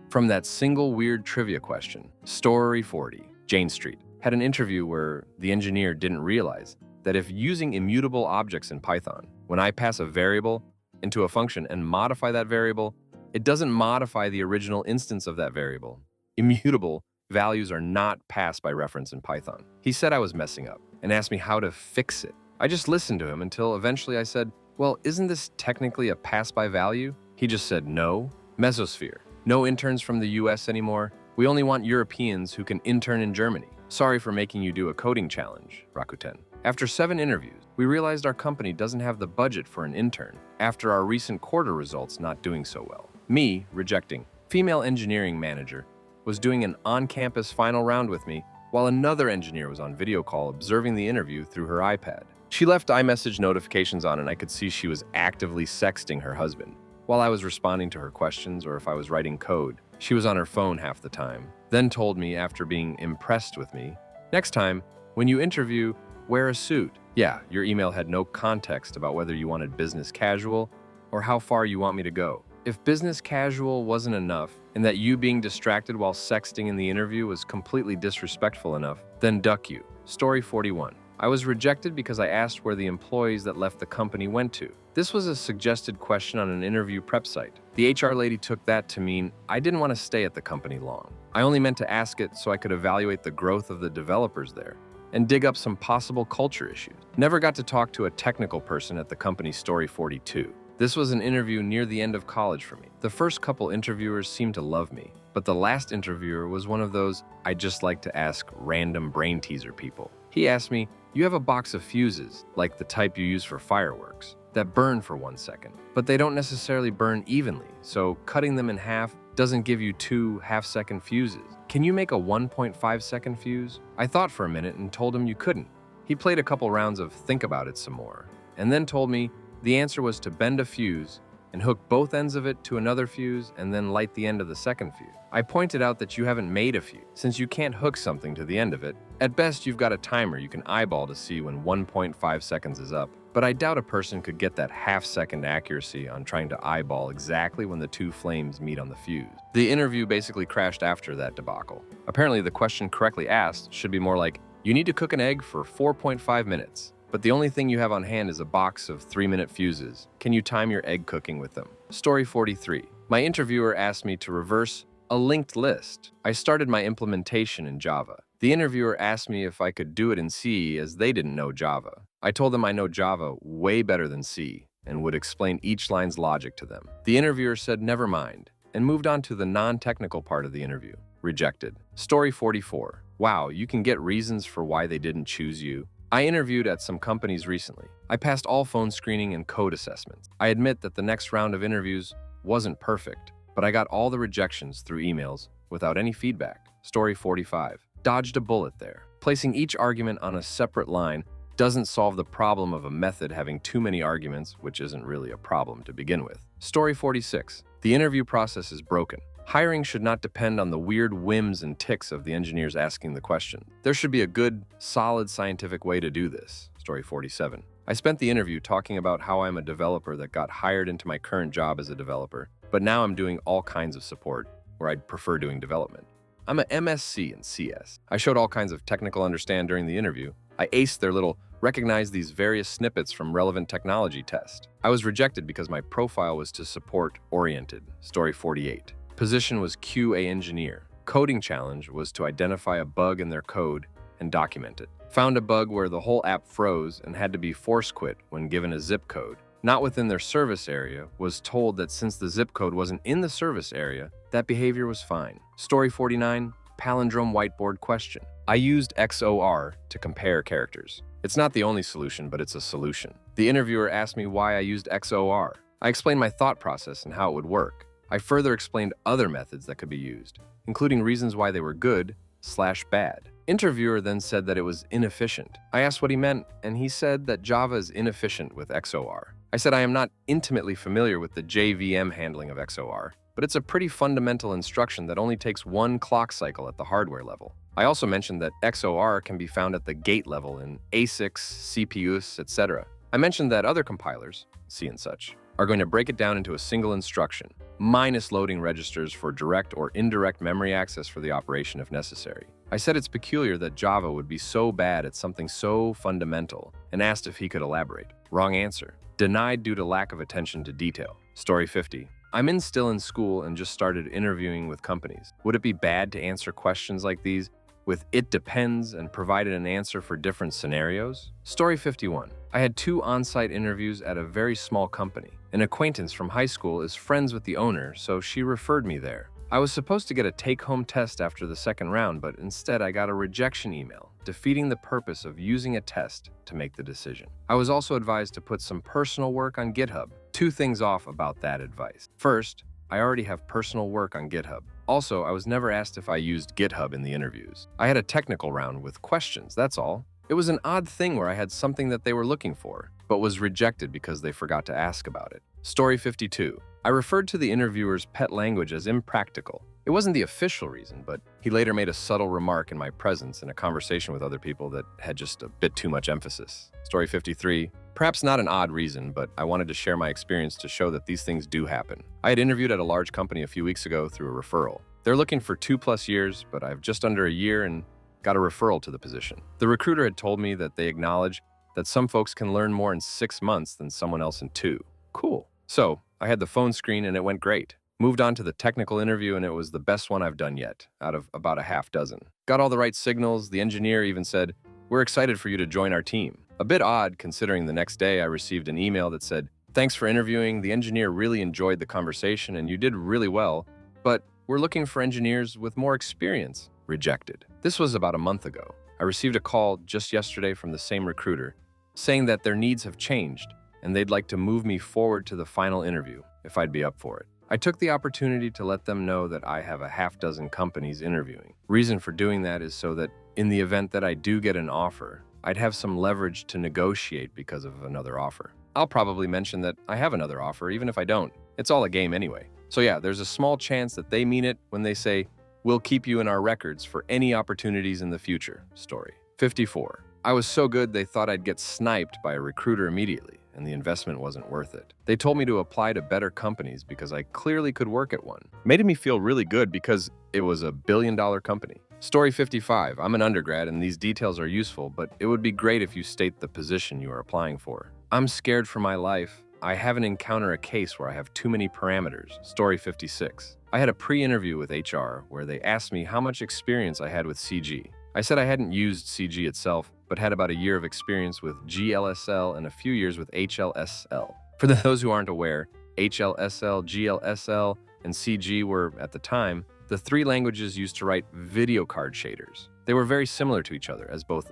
From that single weird trivia question. Story 40. Jane Street had an interview where the engineer didn't realize that if using immutable objects in Python, when I pass a variable into a function and modify that variable, it doesn't modify the original instance of that variable. Immutable values are not passed by reference in Python. He said I was messing up and asked me how to fix it. I just listened to him until eventually I said, well, isn't this technically a pass-by value? He just said, no. Mesosphere. No interns from the US anymore. We only want Europeans who can intern in Germany. Sorry for making you do a coding challenge, Rakuten. After 7 interviews, we realized our company doesn't have the budget for an intern after our recent quarter results not doing so well. Me, rejecting. Female engineering manager was doing an on-campus final round with me while another engineer was on video call observing the interview through her iPad. She left iMessage notifications on and I could see she was actively sexting her husband. While I was responding to her questions or if I was writing code, she was on her phone half the time. Then told me after being impressed with me, next time, when you interview, wear a suit. Yeah, your email had no context about whether you wanted business casual or how far you want me to go. If business casual wasn't enough and that you being distracted while sexting in the interview was completely disrespectful enough, then duck you. Story 41. I was rejected because I asked where the employees that left the company went to. This was a suggested question on an interview prep site. The HR lady took that to mean I didn't want to stay at the company long. I only meant to ask it so I could evaluate the growth of the developers there and dig up some possible culture issues. Never got to talk to a technical person at the company. Story 42. This was an interview near the end of college for me. The first couple interviewers seemed to love me, but the last interviewer was one of those I just like to ask random brain teaser people. He asked me, you have a box of fuses, like the type you use for fireworks, that burn for 1 second, but they don't necessarily burn evenly, so cutting them in half doesn't give you 2 half-second fuses. Can you make a 1.5-second fuse? I thought for a minute and told him you couldn't. He played a couple rounds of think about it some more, and then told me the answer was to bend a fuse and hook both ends of it to another fuse and then light the end of the second fuse. I pointed out that you haven't made a fuse, since you can't hook something to the end of it. At best, you've got a timer you can eyeball to see when 1.5 seconds is up, but I doubt a person could get that half-second accuracy on trying to eyeball exactly when the 2 flames meet on the fuse. The interview basically crashed after that debacle. Apparently, the question correctly asked should be more like, you need to cook an egg for 4.5 minutes. But the only thing you have on hand is a box of 3-minute fuses. Can you time your egg cooking with them? Story 43. My interviewer asked me to reverse a linked list. I started my implementation in Java. The interviewer asked me if I could do it in C as they didn't know Java. I told them I know Java way better than C and would explain each line's logic to them. The interviewer said never mind and moved on to the non-technical part of the interview. Rejected. Story 44. Wow, you can get reasons for why they didn't choose you. I interviewed at some companies recently. I passed all phone screening and code assessments. I admit that the next round of interviews wasn't perfect, but I got all the rejections through emails without any feedback. Story 45. Dodged a bullet there. Placing each argument on a separate line doesn't solve the problem of a method having too many arguments, which isn't really a problem to begin with. Story 46. The interview process is broken. Hiring should not depend on the weird whims and tics of the engineers asking the question. There should be a good, solid scientific way to do this. Story 47. I spent the interview talking about how I'm a developer that got hired into my current job as a developer, but now I'm doing all kinds of support, where I'd prefer doing development. I'm a MSc in CS. I showed all kinds of technical understand during the interview, I aced their little recognize these various snippets from relevant technology test. I was rejected because my profile was to support-oriented, story 48. Position was QA engineer. Coding challenge was to identify a bug in their code and document it. Found a bug where the whole app froze and had to be force quit when given a zip code. Not within their service area, was told that since the zip code wasn't in the service area, that behavior was fine. Story 49, palindrome whiteboard question. I used XOR to compare characters. It's not the only solution, but it's a solution. The interviewer asked me why I used XOR. I explained my thought process and how it would work. I further explained other methods that could be used, including reasons why they were good/bad. Interviewer then said that it was inefficient. I asked what he meant, and he said that Java is inefficient with XOR. I said I am not intimately familiar with the JVM handling of XOR, but it's a pretty fundamental instruction that only takes one clock cycle at the hardware level. I also mentioned that XOR can be found at the gate level in ASICs, CPUs, etc. I mentioned that other compilers, C and such, are going to break it down into a single instruction, minus loading registers for direct or indirect memory access for the operation if necessary. I said it's peculiar that Java would be so bad at something so fundamental, and asked if he could elaborate. Wrong answer. Denied due to lack of attention to detail. Story 50. I'm still in school and just started interviewing with companies. Would it be bad to answer questions like these with "it depends" and provided an answer for different scenarios? Story 51. I had 2 on-site interviews at a very small company. An acquaintance from high school is friends with the owner, so she referred me there. I was supposed to get a take-home test after the second round, but instead I got a rejection email, defeating the purpose of using a test to make the decision. I was also advised to put some personal work on GitHub. 2 things off about that advice. First, I already have personal work on GitHub. Also, I was never asked if I used GitHub in the interviews. I had a technical round with questions, that's all. It was an odd thing where I had something that they were looking for, but was rejected because they forgot to ask about it. Story 52. I referred to the interviewer's pet language as impractical. It wasn't the official reason, but he later made a subtle remark in my presence in a conversation with other people that had just a bit too much emphasis. Story 53. Perhaps not an odd reason, but I wanted to share my experience to show that these things do happen. I had interviewed at a large company a few weeks ago through a referral. They're looking for 2+ years, but I've just under a year and got a referral to the position. The recruiter had told me that they acknowledge that some folks can learn more in 6 months than someone else in 2. Cool. So I had the phone screen and it went great. Moved on to the technical interview and it was the best one I've done yet, out of about a half dozen. Got all the right signals. The engineer even said, "We're excited for you to join our team." A bit odd considering the next day I received an email that said, "Thanks for interviewing. The engineer really enjoyed the conversation and you did really well, but we're looking for engineers with more experience." Rejected. This was about a month ago. I received a call just yesterday from the same recruiter saying that their needs have changed and they'd like to move me forward to the final interview if I'd be up for it. I took the opportunity to let them know that I have a half dozen companies interviewing. Reason for doing that is so that in the event that I do get an offer, I'd have some leverage to negotiate because of another offer. I'll probably mention that I have another offer even if I don't. It's all a game anyway. So yeah, there's a small chance that they mean it when they say, "We'll keep you in our records for any opportunities in the future." Story 54. I was so good they thought I'd get sniped by a recruiter immediately, and the investment wasn't worth it. They told me to apply to better companies because I clearly could work at one. Made me feel really good because it was a billion-dollar company. Story 55. I'm an undergrad and these details are useful, but it would be great if you state the position you are applying for. I'm scared for my life. I haven't encountered a case where I have too many parameters. Story 56. I had a pre-interview with HR where they asked me how much experience I had with CG. I said I hadn't used CG itself, but had about a year of experience with GLSL and a few years with HLSL. For those who aren't aware, HLSL, GLSL, and CG were, at the time, the 3 languages used to write video card shaders. They were very similar to each other, as both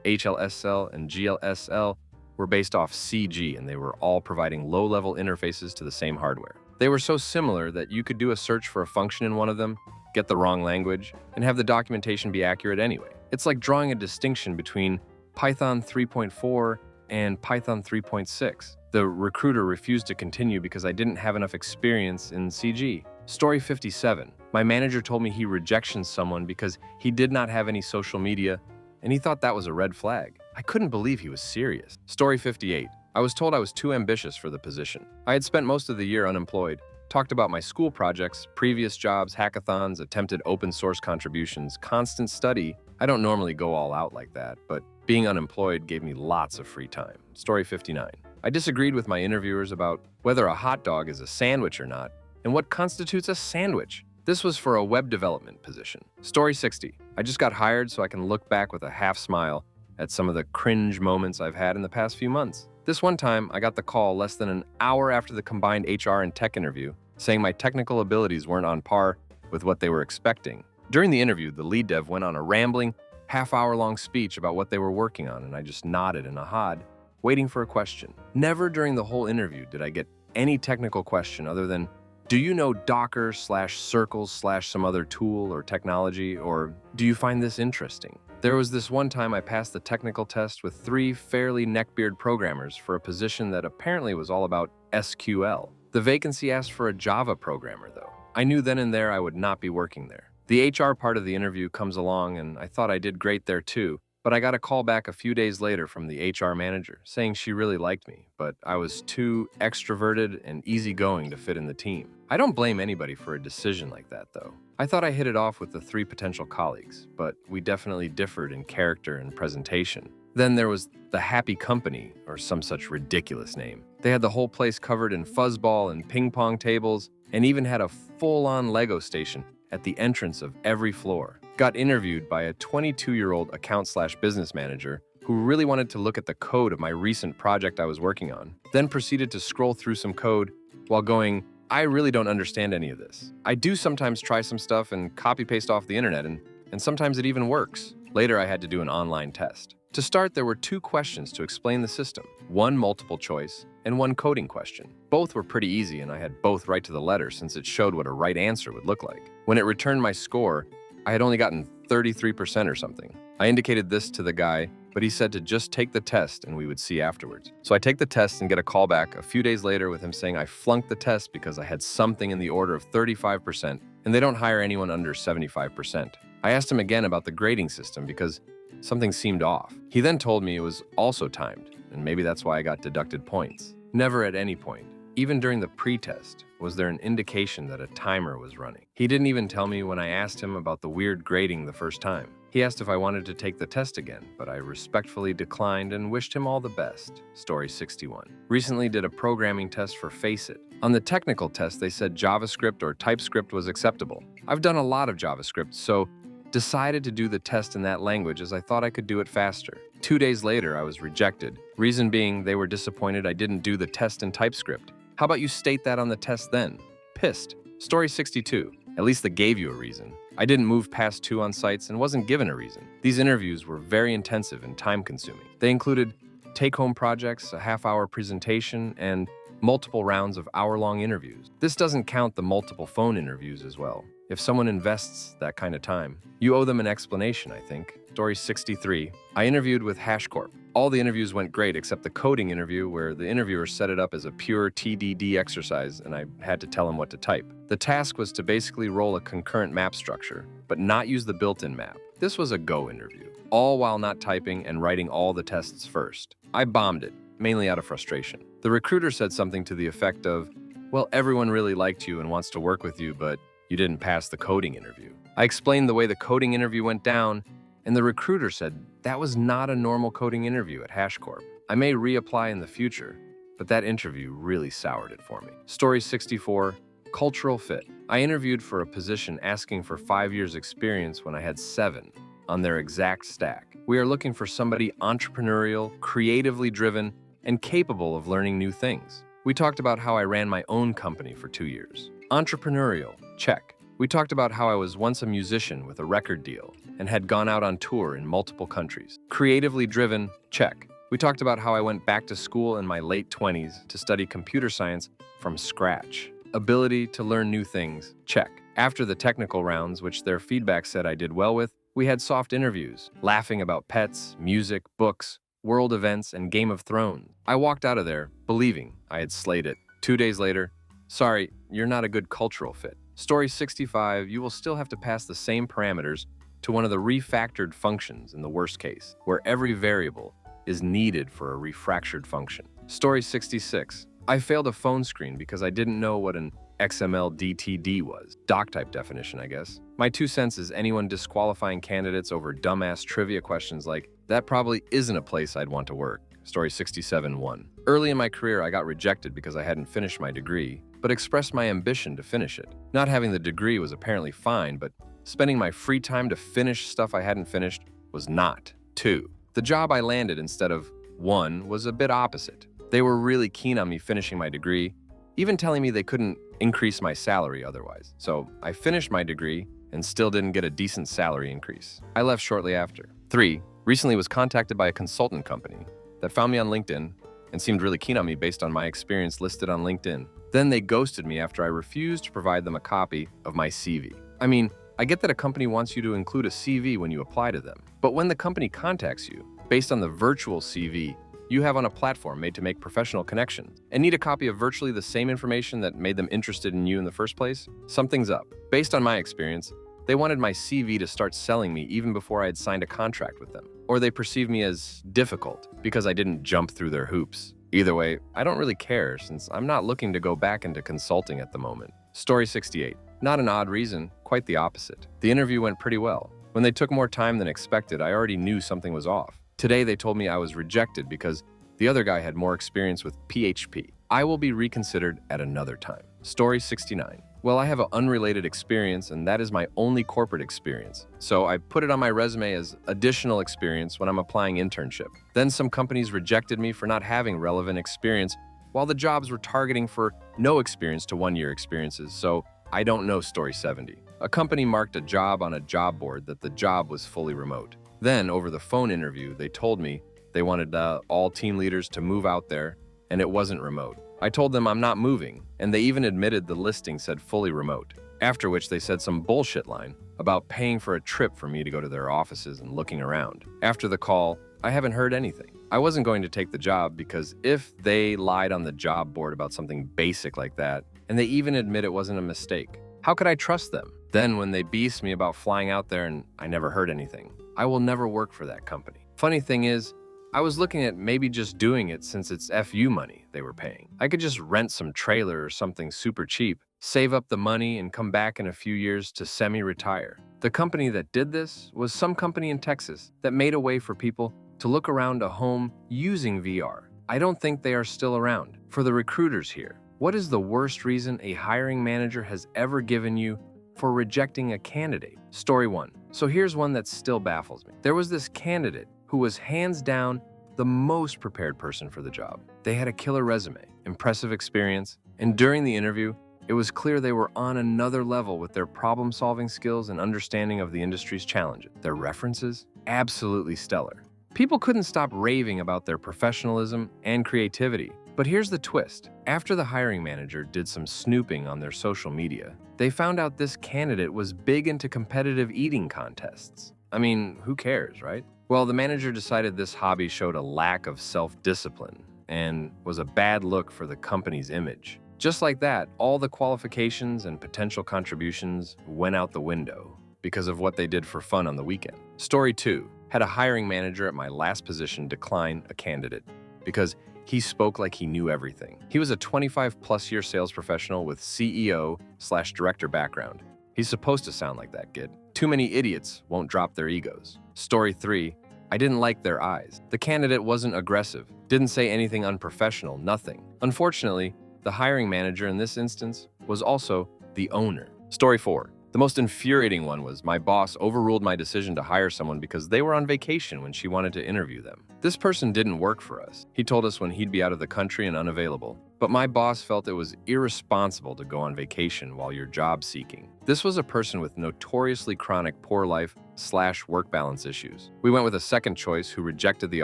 HLSL and GLSL were based off CG, and they were all providing low-level interfaces to the same hardware. They were so similar that you could do a search for a function in one of them, get the wrong language, and have the documentation be accurate anyway. It's like drawing a distinction between Python 3.4 and Python 3.6. The recruiter refused to continue because I didn't have enough experience in CG. Story 57. My manager told me he rejected someone because he did not have any social media, and he thought that was a red flag. I couldn't believe he was serious. Story 58. I was told I was too ambitious for the position. I had spent most of the year unemployed, talked about my school projects, previous jobs, hackathons, attempted open source contributions, constant study. I don't normally go all out like that, but Being unemployed gave me lots of free time. Story 59. I disagreed with my interviewers about whether a hot dog is a sandwich or not, and what constitutes a sandwich. This was for a web development position. Story 60. I just got hired so I can look back with a half smile at some of the cringe moments I've had in the past few months. This one time, I got the call less than an hour after the combined HR and tech interview, saying my technical abilities weren't on par with what they were expecting. During the interview, the lead dev went on a rambling, half-hour-long speech about what they were working on, and I just nodded and ahed, waiting for a question. Never during the whole interview did I get any technical question other than, do you know Docker/Circles/some other tool or technology, or do you find this interesting? There was this one time I passed the technical test with 3 fairly neckbeard programmers for a position that apparently was all about SQL. The vacancy asked for a Java programmer, though. I knew then and there I would not be working there. The HR part of the interview comes along, and I thought I did great there too, but I got a call back a few days later from the HR manager saying she really liked me, but I was too extroverted and easygoing to fit in the team. I don't blame anybody for a decision like that, though. I thought I hit it off with the 3 potential colleagues, but we definitely differed in character and presentation. Then there was the Happy Company, or some such ridiculous name. They had the whole place covered in fuzzball and ping pong tables, and even had a full-on Lego station at the entrance of every floor. Got interviewed by a 22-year-old account/business manager who really wanted to look at the code of my recent project I was working on, then proceeded to scroll through some code while going, I really don't understand any of this. I do sometimes try some stuff and copy-paste off the internet, and sometimes it even works. Later, I had to do an online test. To start, there were 2 questions to explain the system, 1 multiple choice and 1 coding question. Both were pretty easy, and I had both right to the letter since it showed what a right answer would look like. When it returned my score, I had only gotten 33% or something. I indicated this to the guy, but he said to just take the test and we would see afterwards. So I take the test and get a call back a few days later with him saying I flunked the test because I had something in the order of 35%, and they don't hire anyone under 75%. I asked him again about the grading system because something seemed off. He then told me it was also timed, and maybe that's why I got deducted points. Never at any point, even during the pre-test, was there an indication that a timer was running. He didn't even tell me when I asked him about the weird grading the first time. He asked if I wanted to take the test again, but I respectfully declined and wished him all the best. Story 61. Recently did a programming test for Faceit. On the technical test, they said JavaScript or TypeScript was acceptable. I've done a lot of JavaScript, so decided to do the test in that language as I thought I could do it faster. 2 days later, I was rejected. Reason being, they were disappointed I didn't do the test in TypeScript. How about you state that on the test then? Pissed. Story 62. At least they gave you a reason. I didn't move past 2 on sites and wasn't given a reason. These interviews were very intensive and time-consuming. They included take-home projects, a half-hour presentation, and multiple rounds of hour-long interviews. This doesn't count the multiple phone interviews as well. If someone invests that kind of time, you owe them an explanation, I think. Story 63. I interviewed with HashiCorp. All the interviews went great except the coding interview where the interviewer set it up as a pure TDD exercise and I had to tell him what to type. The task was to basically roll a concurrent map structure, but not use the built-in map. This was a go interview, all while not typing and writing all the tests first. I bombed it, mainly out of frustration. The recruiter said something to the effect of, well, everyone really liked you and wants to work with you, but you didn't pass the coding interview. I explained the way the coding interview went down, and the recruiter said that was not a normal coding interview at HashiCorp. I may reapply in the future, but that interview really soured it for me. Story 64, cultural fit. I interviewed for a position asking for 5 years experience when I had 7 on their exact stack. We are looking for somebody entrepreneurial, creatively driven, and capable of learning new things. We talked about how I ran my own company for 2 years. Entrepreneurial, check. We talked about how I was once a musician with a record deal and had gone out on tour in multiple countries. Creatively driven, check. We talked about how I went back to school in my late 20s to study computer science from scratch. Ability to learn new things, check. After the technical rounds, which their feedback said I did well with, we had soft interviews, laughing about pets, music, books, world events, and Game of Thrones. I walked out of there, believing I had slayed it. 2 days later, sorry, you're not a good cultural fit. Story 65, you will still have to pass the same parameters to one of the refactored functions in the worst case, where every variable is needed for a refractured function. Story 66, I failed a phone screen because I didn't know what an XML was. Doc type definition, I guess. My 2 cents is anyone disqualifying candidates over dumbass trivia questions like, that probably isn't a place I'd want to work. Story 67-1. Early in my career, I got rejected because I hadn't finished my degree, but expressed my ambition to finish it. Not having the degree was apparently fine, but spending my free time to finish stuff I hadn't finished was not. 2. The job I landed instead of 1 was a bit opposite. They were really keen on me finishing my degree, even telling me they couldn't increase my salary otherwise. So I finished my degree and still didn't get a decent salary increase. I left shortly after. 3. Recently was contacted by a consultant company that found me on LinkedIn and seemed really keen on me based on my experience listed on LinkedIn. Then they ghosted me after I refused to provide them a copy of my CV. I mean, I get that a company wants you to include a CV when you apply to them, but when the company contacts you, based on the virtual CV you have on a platform made to make professional connections, and need a copy of virtually the same information that made them interested in you in the first place, something's up. Based on my experience, they wanted my CV to start selling me even before I had signed a contract with them, or they perceived me as difficult because I didn't jump through their hoops. Either way, I don't really care since I'm not looking to go back into consulting at the moment. Story 68. Not an odd reason, quite the opposite. The interview went pretty well. When they took more time than expected, I already knew something was off. Today, they told me I was rejected because the other guy had more experience with PHP. I will be reconsidered at another time. Story 69. Well, I have an unrelated experience, and that is my only corporate experience. So I put it on my resume as additional experience when I'm applying internship. Then some companies rejected me for not having relevant experience, while the jobs were targeting for no experience to 1-year experiences. So I don't know Story 70. A company marked a job on a job board that the job was fully remote. Then, over the phone interview, they told me they wanted all team leaders to move out there, and it wasn't remote. I told them I'm not moving, and they even admitted the listing said fully remote. After which they said some bullshit line about paying for a trip for me to go to their offices and looking around. After the call, I haven't heard anything. I wasn't going to take the job because if they lied on the job board about something basic like that, and they even admit it wasn't a mistake, how could I trust them? Then when they beast me about flying out there and I never heard anything, I will never work for that company. Funny thing is, I was looking at maybe just doing it since it's FU money they were paying. I could just rent some trailer or something super cheap, save up the money, and come back in a few years to semi-retire. The company that did this was some company in Texas that made a way for people to look around a home using VR. I don't think they are still around. For the recruiters here, what is the worst reason a hiring manager has ever given you for rejecting a candidate? Story 1. So here's one that still baffles me. There was this candidate who was hands down the most prepared person for the job. They had a killer resume, impressive experience, and during the interview, it was clear they were on another level with their problem-solving skills and understanding of the industry's challenges. Their references? Absolutely stellar. People couldn't stop raving about their professionalism and creativity. But here's the twist. After the hiring manager did some snooping on their social media, they found out this candidate was big into competitive eating contests. I mean, who cares, right? Well, the manager decided this hobby showed a lack of self-discipline and was a bad look for the company's image. Just like that, all the qualifications and potential contributions went out the window because of what they did for fun on the weekend. Story 2. Had a hiring manager at my last position decline a candidate because he spoke like he knew everything. He was a 25-plus year sales professional with CEO/director background. He's supposed to sound like that kid. Too many idiots won't drop their egos. Story 3. I didn't like their eyes. The candidate wasn't aggressive, didn't say anything unprofessional, nothing. Unfortunately, the hiring manager in this instance was also the owner. Story 4. The most infuriating one was my boss overruled my decision to hire someone because they were on vacation when she wanted to interview them. This person didn't work for us. He told us when he'd be out of the country and unavailable. But my boss felt it was irresponsible to go on vacation while you're job seeking. This was a person with notoriously chronic poor life/work balance issues. We went with a second choice who rejected the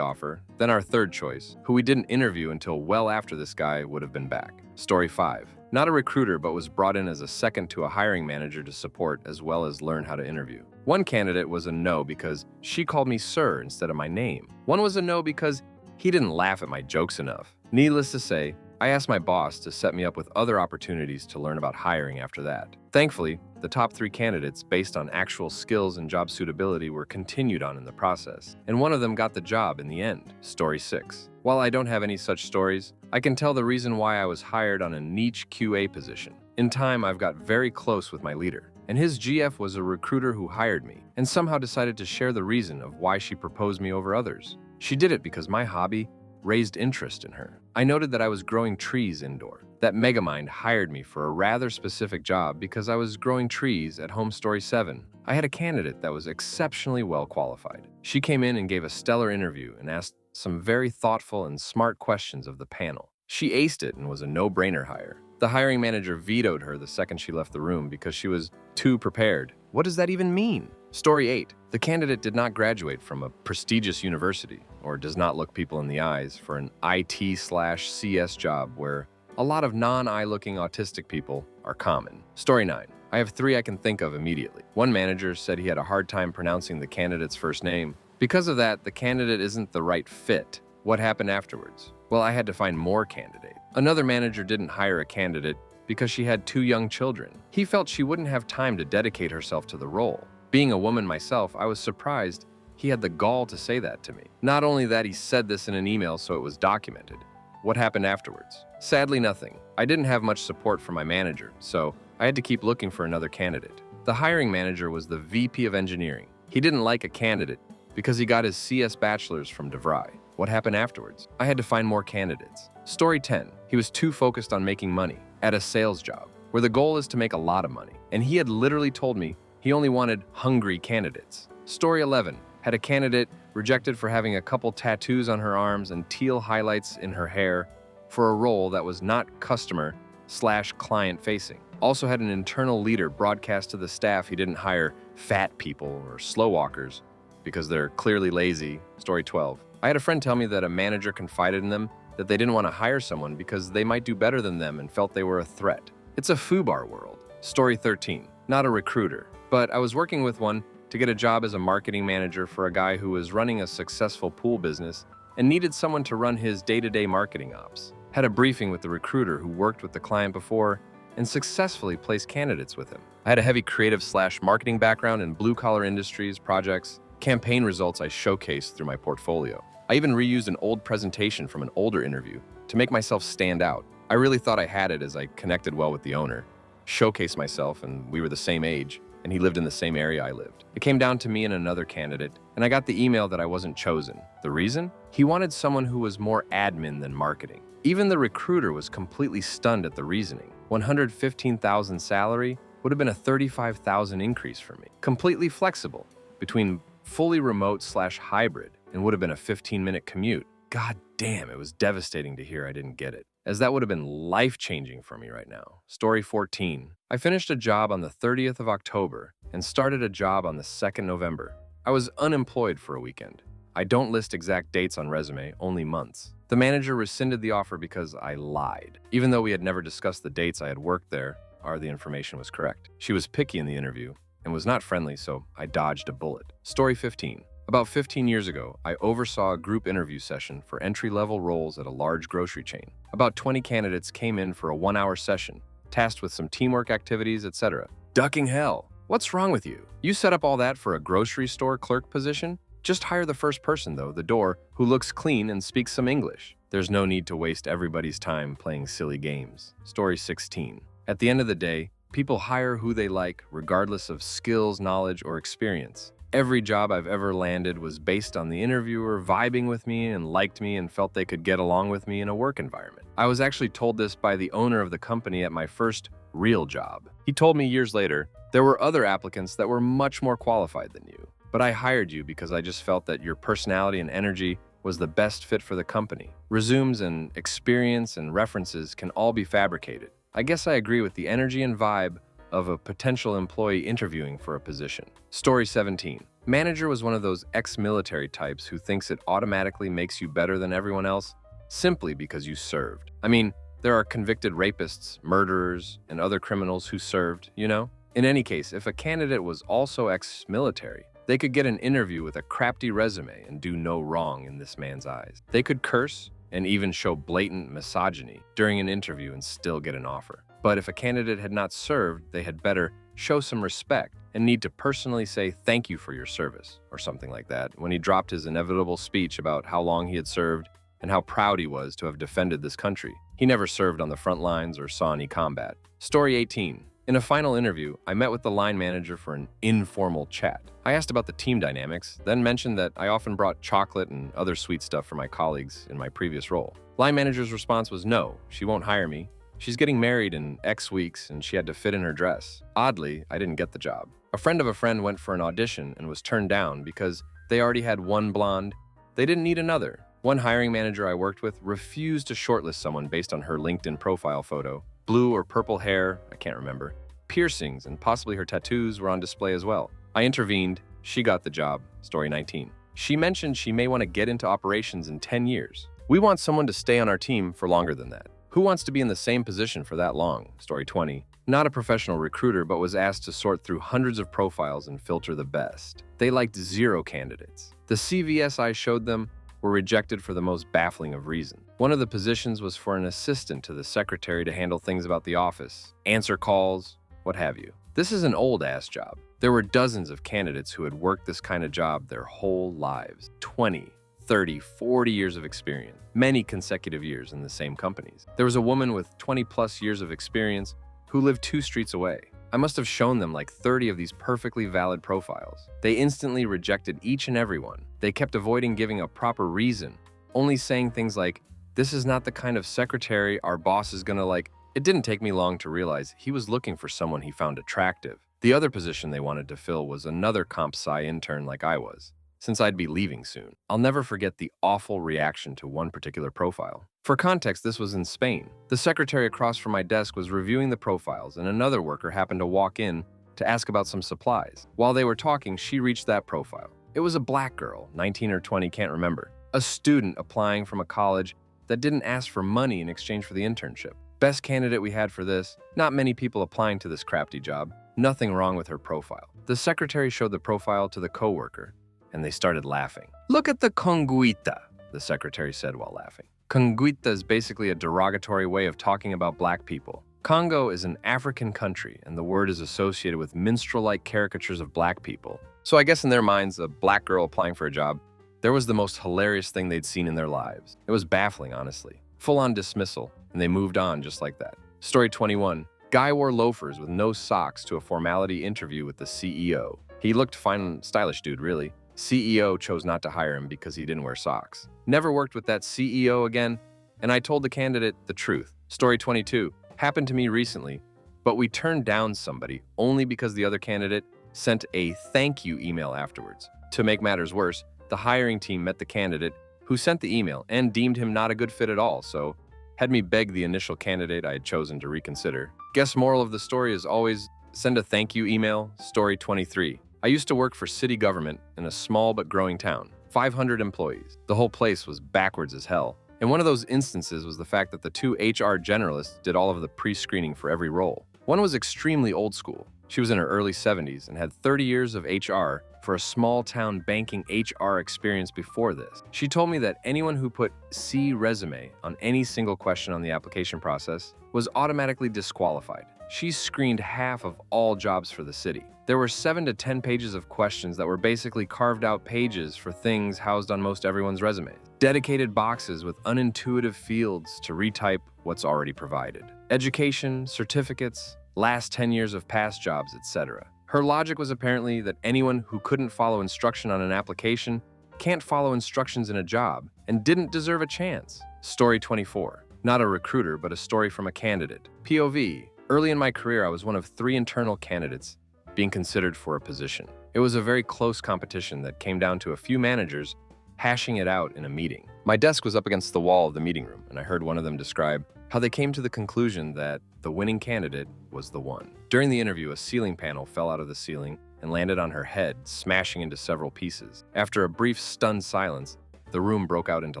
offer, then our third choice, who we didn't interview until well after this guy would have been back. Story 5. Not a recruiter, but was brought in as a second to a hiring manager to support as well as learn how to interview. One candidate was a no because she called me sir instead of my name. One was a no because he didn't laugh at my jokes enough. Needless to say, I asked my boss to set me up with other opportunities to learn about hiring after that. Thankfully, the top 3 candidates based on actual skills and job suitability were continued on in the process, and one of them got the job in the end. Story 6. While I don't have any such stories, I can tell the reason why I was hired on a niche QA position. In time, I've got very close with my leader, and his GF was a recruiter who hired me and somehow decided to share the reason of why she proposed me over others. She did it because my hobby raised interest in her. I noted that I was growing trees indoor. That Megamind hired me for a rather specific job because I was growing trees at Home Story 7. I had a candidate that was exceptionally well qualified. She came in and gave a stellar interview and asked some very thoughtful and smart questions of the panel. She aced it and was a no-brainer hire. The hiring manager vetoed her the second she left the room because she was too prepared. What does that even mean? Story 8. The candidate did not graduate from a prestigious university or does not look people in the eyes for an IT/CS job where a lot of non-eye-looking autistic people are common. Story 9. I have 3 I can think of immediately. One manager said he had a hard time pronouncing the candidate's first name. Because of that, the candidate isn't the right fit. What happened afterwards? Well, I had to find more candidates. Another manager didn't hire a candidate because she had 2 young children. He felt she wouldn't have time to dedicate herself to the role. Being a woman myself, I was surprised he had the gall to say that to me. Not only that, he said this in an email so it was documented. What happened afterwards? Sadly, nothing. I didn't have much support from my manager, so I had to keep looking for another candidate. The hiring manager was the VP of engineering. He didn't like a candidate because he got his CS bachelor's from DeVry. What happened afterwards? I had to find more candidates. Story 10. He was too focused on making money at a sales job, where the goal is to make a lot of money. And he had literally told me he only wanted hungry candidates. Story 11. Had a candidate rejected for having a couple tattoos on her arms and teal highlights in her hair for a role that was not customer/client facing. Also had an internal leader broadcast to the staff he didn't hire fat people or slow walkers because they're clearly lazy. Story 12. I had a friend tell me that a manager confided in them that they didn't want to hire someone because they might do better than them and felt they were a threat. It's a FUBAR world. Story 13. Not a recruiter, but I was working with one to get a job as a marketing manager for a guy who was running a successful pool business and needed someone to run his day-to-day marketing ops. Had a briefing with the recruiter who worked with the client before and successfully placed candidates with him. I had a heavy creative/marketing background in blue-collar industries, projects, campaign results I showcased through my portfolio. I even reused an old presentation from an older interview to make myself stand out. I really thought I had it as I connected well with the owner, showcased myself, and we were the same age, and he lived in the same area I lived. It came down to me and another candidate, and I got the email that I wasn't chosen. The reason? He wanted someone who was more admin than marketing. Even the recruiter was completely stunned at the reasoning. $115,000 salary would have been a $35,000 increase for me. Completely flexible between fully remote/hybrid and would have been a 15-minute commute. God damn, it was devastating to hear I didn't get it, as that would have been life-changing for me right now. Story 14. I finished a job on the 30th of October and started a job on the 2nd November. I was unemployed for a weekend. I don't list exact dates on resume, only months. The manager rescinded the offer because I lied. Even though we had never discussed the dates I had worked there, the information was correct. She was picky in the interview and was not friendly, so I dodged a bullet. Story 15. About 15 years ago, I oversaw a group interview session for entry-level roles at a large grocery chain. About 20 candidates came in for a 1-hour session, tasked with some teamwork activities, etc. Ducking hell. What's wrong with you? You set up all that for a grocery store clerk position? Just hire the first person, though, the door, who looks clean and speaks some English. There's no need to waste everybody's time playing silly games. Story 16. At the end of the day, people hire who they like, regardless of skills, knowledge, or experience. Every job I've ever landed was based on the interviewer vibing with me and liked me and felt they could get along with me in a work environment. I was actually told this by the owner of the company at my first real job. He told me years later, there were other applicants that were much more qualified than you, but I hired you because I just felt that your personality and energy was the best fit for the company. Resumes and experience and references can all be fabricated. I guess I agree with the energy and vibe of a potential employee interviewing for a position. Story 17. Manager was one of those ex-military types who thinks it automatically makes you better than everyone else simply because you served. I mean, there are convicted rapists, murderers, and other criminals who served, you know? In any case, if a candidate was also ex-military, they could get an interview with a crafty resume and do no wrong in this man's eyes. They could curse and even show blatant misogyny during an interview and still get an offer. But if a candidate had not served, they had better show some respect and need to personally say thank you for your service or something like that when he dropped his inevitable speech about how long he had served and how proud he was to have defended this country. He never served on the front lines or saw any combat. Story 18. In a final interview, I met with the line manager for an informal chat. I asked about the team dynamics, then mentioned that I often brought chocolate and other sweet stuff for my colleagues in my previous role. Line manager's response was no, she won't hire me. She's getting married in X weeks and she had to fit in her dress. Oddly, I didn't get the job. A friend of a friend went for an audition and was turned down because they already had one blonde. They didn't need another. One hiring manager I worked with refused to shortlist someone based on her LinkedIn profile photo. Blue or purple hair, I can't remember. Piercings and possibly her tattoos were on display as well. I intervened. She got the job. Story 19. She mentioned she may want to get into operations in 10 years. We want someone to stay on our team for longer than that. Who wants to be in the same position for that long? Story 20. Not a professional recruiter, but was asked to sort through hundreds of profiles and filter the best. They liked 0 candidates. The CVs I showed them were rejected for the most baffling of reasons. One of the positions was for an assistant to the secretary to handle things about the office, answer calls, what have you. This is an old-ass job. There were dozens of candidates who had worked this kind of job their whole lives. 20, 30, 40 years of experience, many consecutive years in the same companies. There was a woman with 20-plus years of experience who lived 2 streets away. I must have shown them like 30 of these perfectly valid profiles. They instantly rejected each and every one. They kept avoiding giving a proper reason, only saying things like, "This is not the kind of secretary our boss is gonna like." It didn't take me long to realize he was looking for someone he found attractive. The other position they wanted to fill was another comp sci intern like I was, since I'd be leaving soon. I'll never forget the awful reaction to one particular profile. For context, this was in Spain. The secretary across from my desk was reviewing the profiles, and another worker happened to walk in to ask about some supplies. While they were talking, she reached that profile. It was a black girl, 19 or 20, can't remember. A student applying from a college that didn't ask for money in exchange for the internship. Best candidate we had for this. Not many people applying to this crafty job. Nothing wrong with her profile. The secretary showed the profile to the coworker, and they started laughing. "Look at the conguita," the secretary said while laughing. Conguita is basically a derogatory way of talking about black people. Congo is an African country, and the word is associated with minstrel-like caricatures of black people. So I guess in their minds, a black girl applying for a job, there was the most hilarious thing they'd seen in their lives. It was baffling, honestly. Full-on dismissal, and they moved on just like that. Story 21. Guy wore loafers with no socks to a formality interview with the CEO. He looked fine and stylish dude, really. CEO chose not to hire him because he didn't wear socks. Never worked with that CEO again, and I told the candidate the truth. Story 22. Happened to me recently, but we turned down somebody only because the other candidate sent a thank you email afterwards. To make matters worse, the hiring team met the candidate who sent the email and deemed him not a good fit at all, so had me beg the initial candidate I had chosen to reconsider. Guess moral of the story is always send a thank you email. Story 23. I used to work for city government in a small but growing town, 500 employees. The whole place was backwards as hell. And one of those instances was the fact that the 2 HR generalists did all of the pre-screening for every role. One was extremely old school. She was in her early 70s and had 30 years of HR for a small-town banking HR experience before this. She told me that anyone who put "C resume" on any single question on the application process was automatically disqualified. She screened half of all jobs for the city. There were 7 to 10 pages of questions that were basically carved out pages for things housed on most everyone's resumes. Dedicated boxes with unintuitive fields to retype what's already provided. Education, certificates, last 10 years of past jobs, etc. Her logic was apparently that anyone who couldn't follow instruction on an application can't follow instructions in a job and didn't deserve a chance. Story 24. Not a recruiter, but a story from a candidate. POV. Early in my career, I was one of 3 internal candidates being considered for a position. It was a very close competition that came down to a few managers hashing it out in a meeting. My desk was up against the wall of the meeting room, and I heard one of them describe how they came to the conclusion that the winning candidate was the one. During the interview, a ceiling panel fell out of the ceiling and landed on her head, smashing into several pieces. After a brief stunned silence, the room broke out into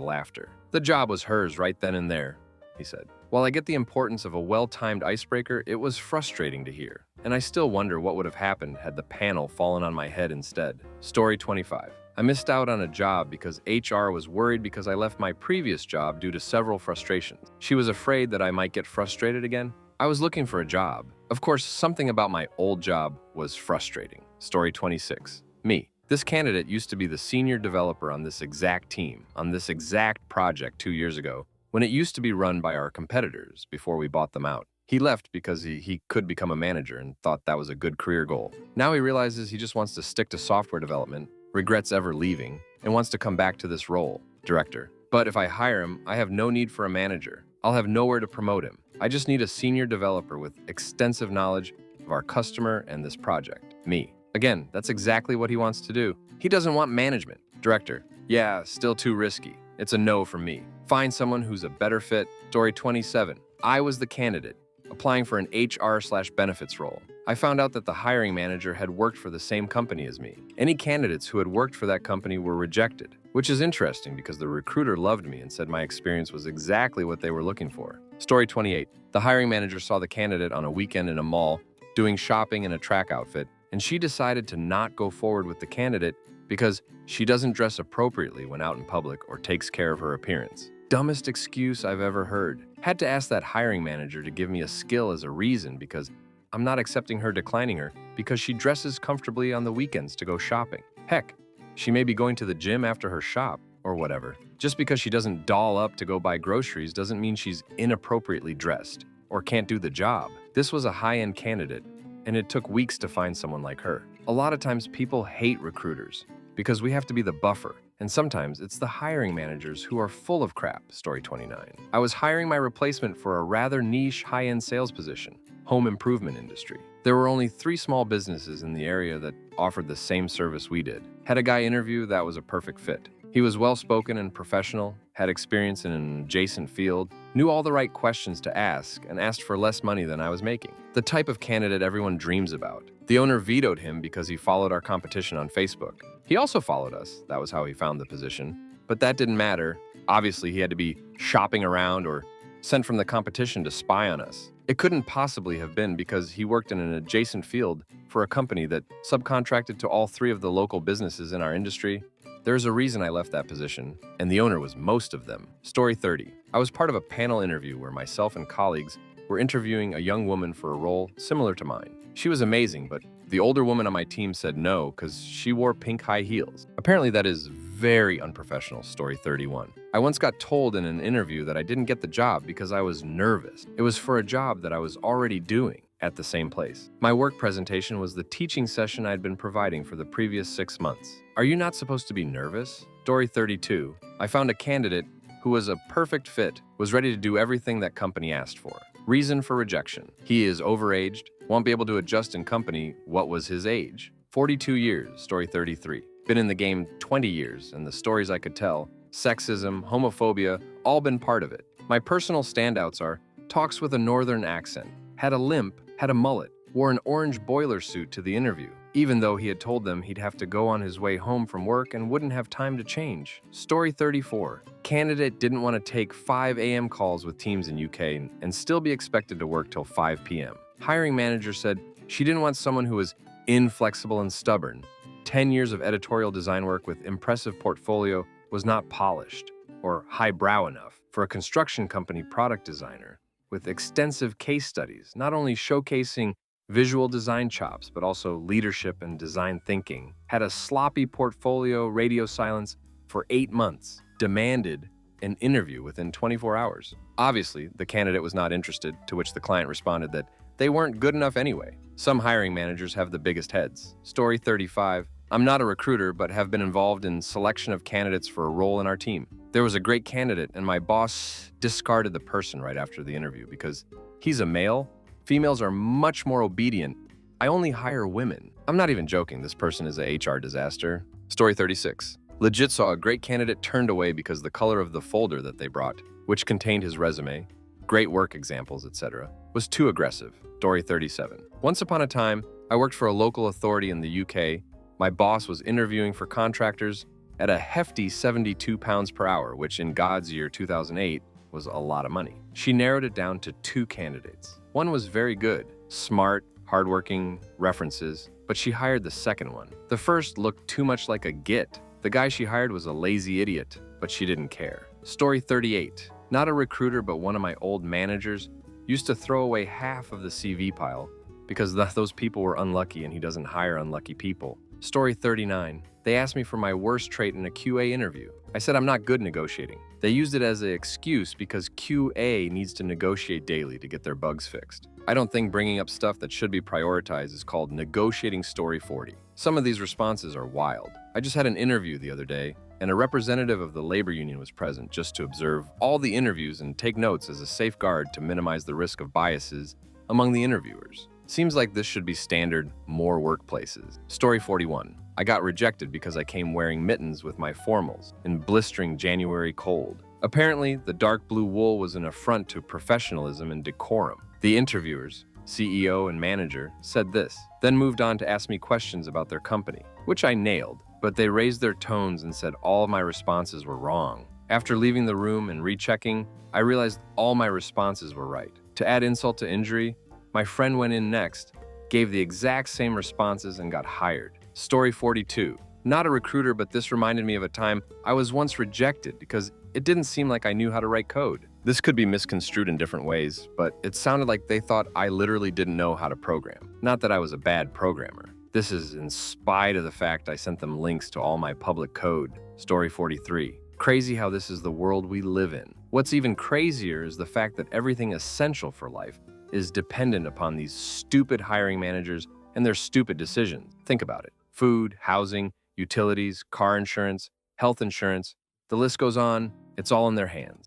laughter. "The job was hers right then and there," he said. While I get the importance of a well-timed icebreaker, it was frustrating to hear, and I still wonder what would have happened had the panel fallen on my head instead. Story 25. I missed out on a job because HR was worried because I left my previous job due to several frustrations. She was afraid that I might get frustrated again. I was looking for a job. Of course, something about my old job was frustrating. Story 26. Me. This candidate used to be the senior developer on this exact team, on this exact project 2 years ago, when it used to be run by our competitors before we bought them out. He left because he could become a manager and thought that was a good career goal. Now he realizes he just wants to stick to software development, regrets ever leaving, and wants to come back to this role, director. But if I hire him, I have no need for a manager. I'll have nowhere to promote him. I just need a senior developer with extensive knowledge of our customer and this project, me. Again, that's exactly what he wants to do. He doesn't want management. Director, yeah, still too risky. It's a no from me. Find someone who's a better fit. Story 27. I was the candidate, applying for an HR/benefits role. I found out that the hiring manager had worked for the same company as me. Any candidates who had worked for that company were rejected, which is interesting because the recruiter loved me and said my experience was exactly what they were looking for. Story 28. The hiring manager saw the candidate on a weekend in a mall doing shopping in a track outfit, and she decided to not go forward with the candidate because she doesn't dress appropriately when out in public or takes care of her appearance. Dumbest excuse I've ever heard. Had to ask that hiring manager to give me a skill as a reason because I'm not accepting her declining her because she dresses comfortably on the weekends to go shopping. Heck, she may be going to the gym after her shop or whatever. Just because she doesn't doll up to go buy groceries doesn't mean she's inappropriately dressed or can't do the job. This was a high-end candidate, and it took weeks to find someone like her. A lot of times people hate recruiters because we have to be the buffer, and sometimes it's the hiring managers who are full of crap. Story 29. I was hiring my replacement for a rather niche high-end sales position, home improvement industry. There were only 3 small businesses in the area that offered the same service we did. Had a guy interview that was a perfect fit. He was well-spoken and professional, had experience in an adjacent field, knew all the right questions to ask, and asked for less money than I was making. The type of candidate everyone dreams about. The owner vetoed him because he followed our competition on Facebook. He also followed us. That was how he found the position. But that didn't matter. Obviously, he had to be shopping around or sent from the competition to spy on us. It couldn't possibly have been because he worked in an adjacent field for a company that subcontracted to all 3 of the local businesses in our industry. There's a reason I left that position, and the owner was most of them. Story 30. I was part of a panel interview where myself and colleagues were interviewing a young woman for a role similar to mine. She was amazing, but the older woman on my team said no because she wore pink high heels. Apparently that is very unprofessional. Story 31. I once got told in an interview that I didn't get the job because I was nervous. It was for a job that I was already doing at the same place. My work presentation was the teaching session I'd been providing for the previous 6 months. Are you not supposed to be nervous? Story 32. I found a candidate who was a perfect fit, was ready to do everything that company asked for. Reason for rejection. He is overaged, won't be able to adjust in company. What was his age? 42 years. Story 33. Been in the game 20 years, and the stories I could tell, sexism, homophobia, all been part of it. My personal standouts are talks with a northern accent, had a limp, had a mullet, wore an orange boiler suit to the interview, even though he had told them he'd have to go on his way home from work and wouldn't have time to change. Story 34. Candidate didn't want to take 5 a.m. calls with teams in UK and still be expected to work till 5 p.m. Hiring manager said she didn't want someone who was inflexible and stubborn. 10 years of editorial design work with impressive portfolio was not polished or highbrow enough for a construction company product designer with extensive case studies, not only showcasing visual design chops, but also leadership and design thinking. Had a sloppy portfolio, radio silence for 8 months. Demanded an interview within 24 hours. Obviously, the candidate was not interested, to which the client responded that they weren't good enough anyway. Some hiring managers have the biggest heads. Story 35. I'm not a recruiter, but have been involved in selection of candidates for a role in our team. There was a great candidate, and my boss discarded the person right after the interview because he's a male. Females are much more obedient. I only hire women. I'm not even joking. This person is a HR disaster. Story 36. Legit saw a great candidate turned away because the color of the folder that they brought, which contained his resume, great work examples, etc., was too aggressive. Story 37. Once upon a time, I worked for a local authority in the UK. My boss was interviewing for contractors at a hefty 72 pounds per hour, which in God's year 2008 was a lot of money. She narrowed it down to 2 candidates. One was very good, smart, hardworking, references, but she hired the second one. The first looked too much like a git. The guy she hired was a lazy idiot, but she didn't care. Story 38. Not a recruiter, but one of my old managers used to throw away half of the CV pile because those people were unlucky and he doesn't hire unlucky people. Story 39. They asked me for my worst trait in a QA interview. I said I'm not good negotiating. They used it as an excuse because QA needs to negotiate daily to get their bugs fixed. I don't think bringing up stuff that should be prioritized is called negotiating story 40. Some of these responses are wild. I just had an interview the other day, and a representative of the labor union was present just to observe all the interviews and take notes as a safeguard to minimize the risk of biases among the interviewers. Seems like this should be standard more workplaces. Story 41. I got rejected because I came wearing mittens with my formals in blistering January cold. Apparently, the dark blue wool was an affront to professionalism and decorum. The interviewers, CEO and manager, said this, then moved on to ask me questions about their company, which I nailed, but they raised their tones and said all of my responses were wrong. After leaving the room and rechecking, I realized all my responses were right. To add insult to injury, my friend went in next, gave the exact same responses, and got hired. Story 42. Not a recruiter, but this reminded me of a time I was once rejected because it didn't seem like I knew how to write code. This could be misconstrued in different ways, but it sounded like they thought I literally didn't know how to program. Not that I was a bad programmer. This is in spite of the fact I sent them links to all my public code. Story 43. Crazy how this is the world we live in. What's even crazier is the fact that everything essential for life is dependent upon these stupid hiring managers and their stupid decisions. Think about it. Food, housing, utilities, car insurance, health insurance, the list goes on. It's all in their hands.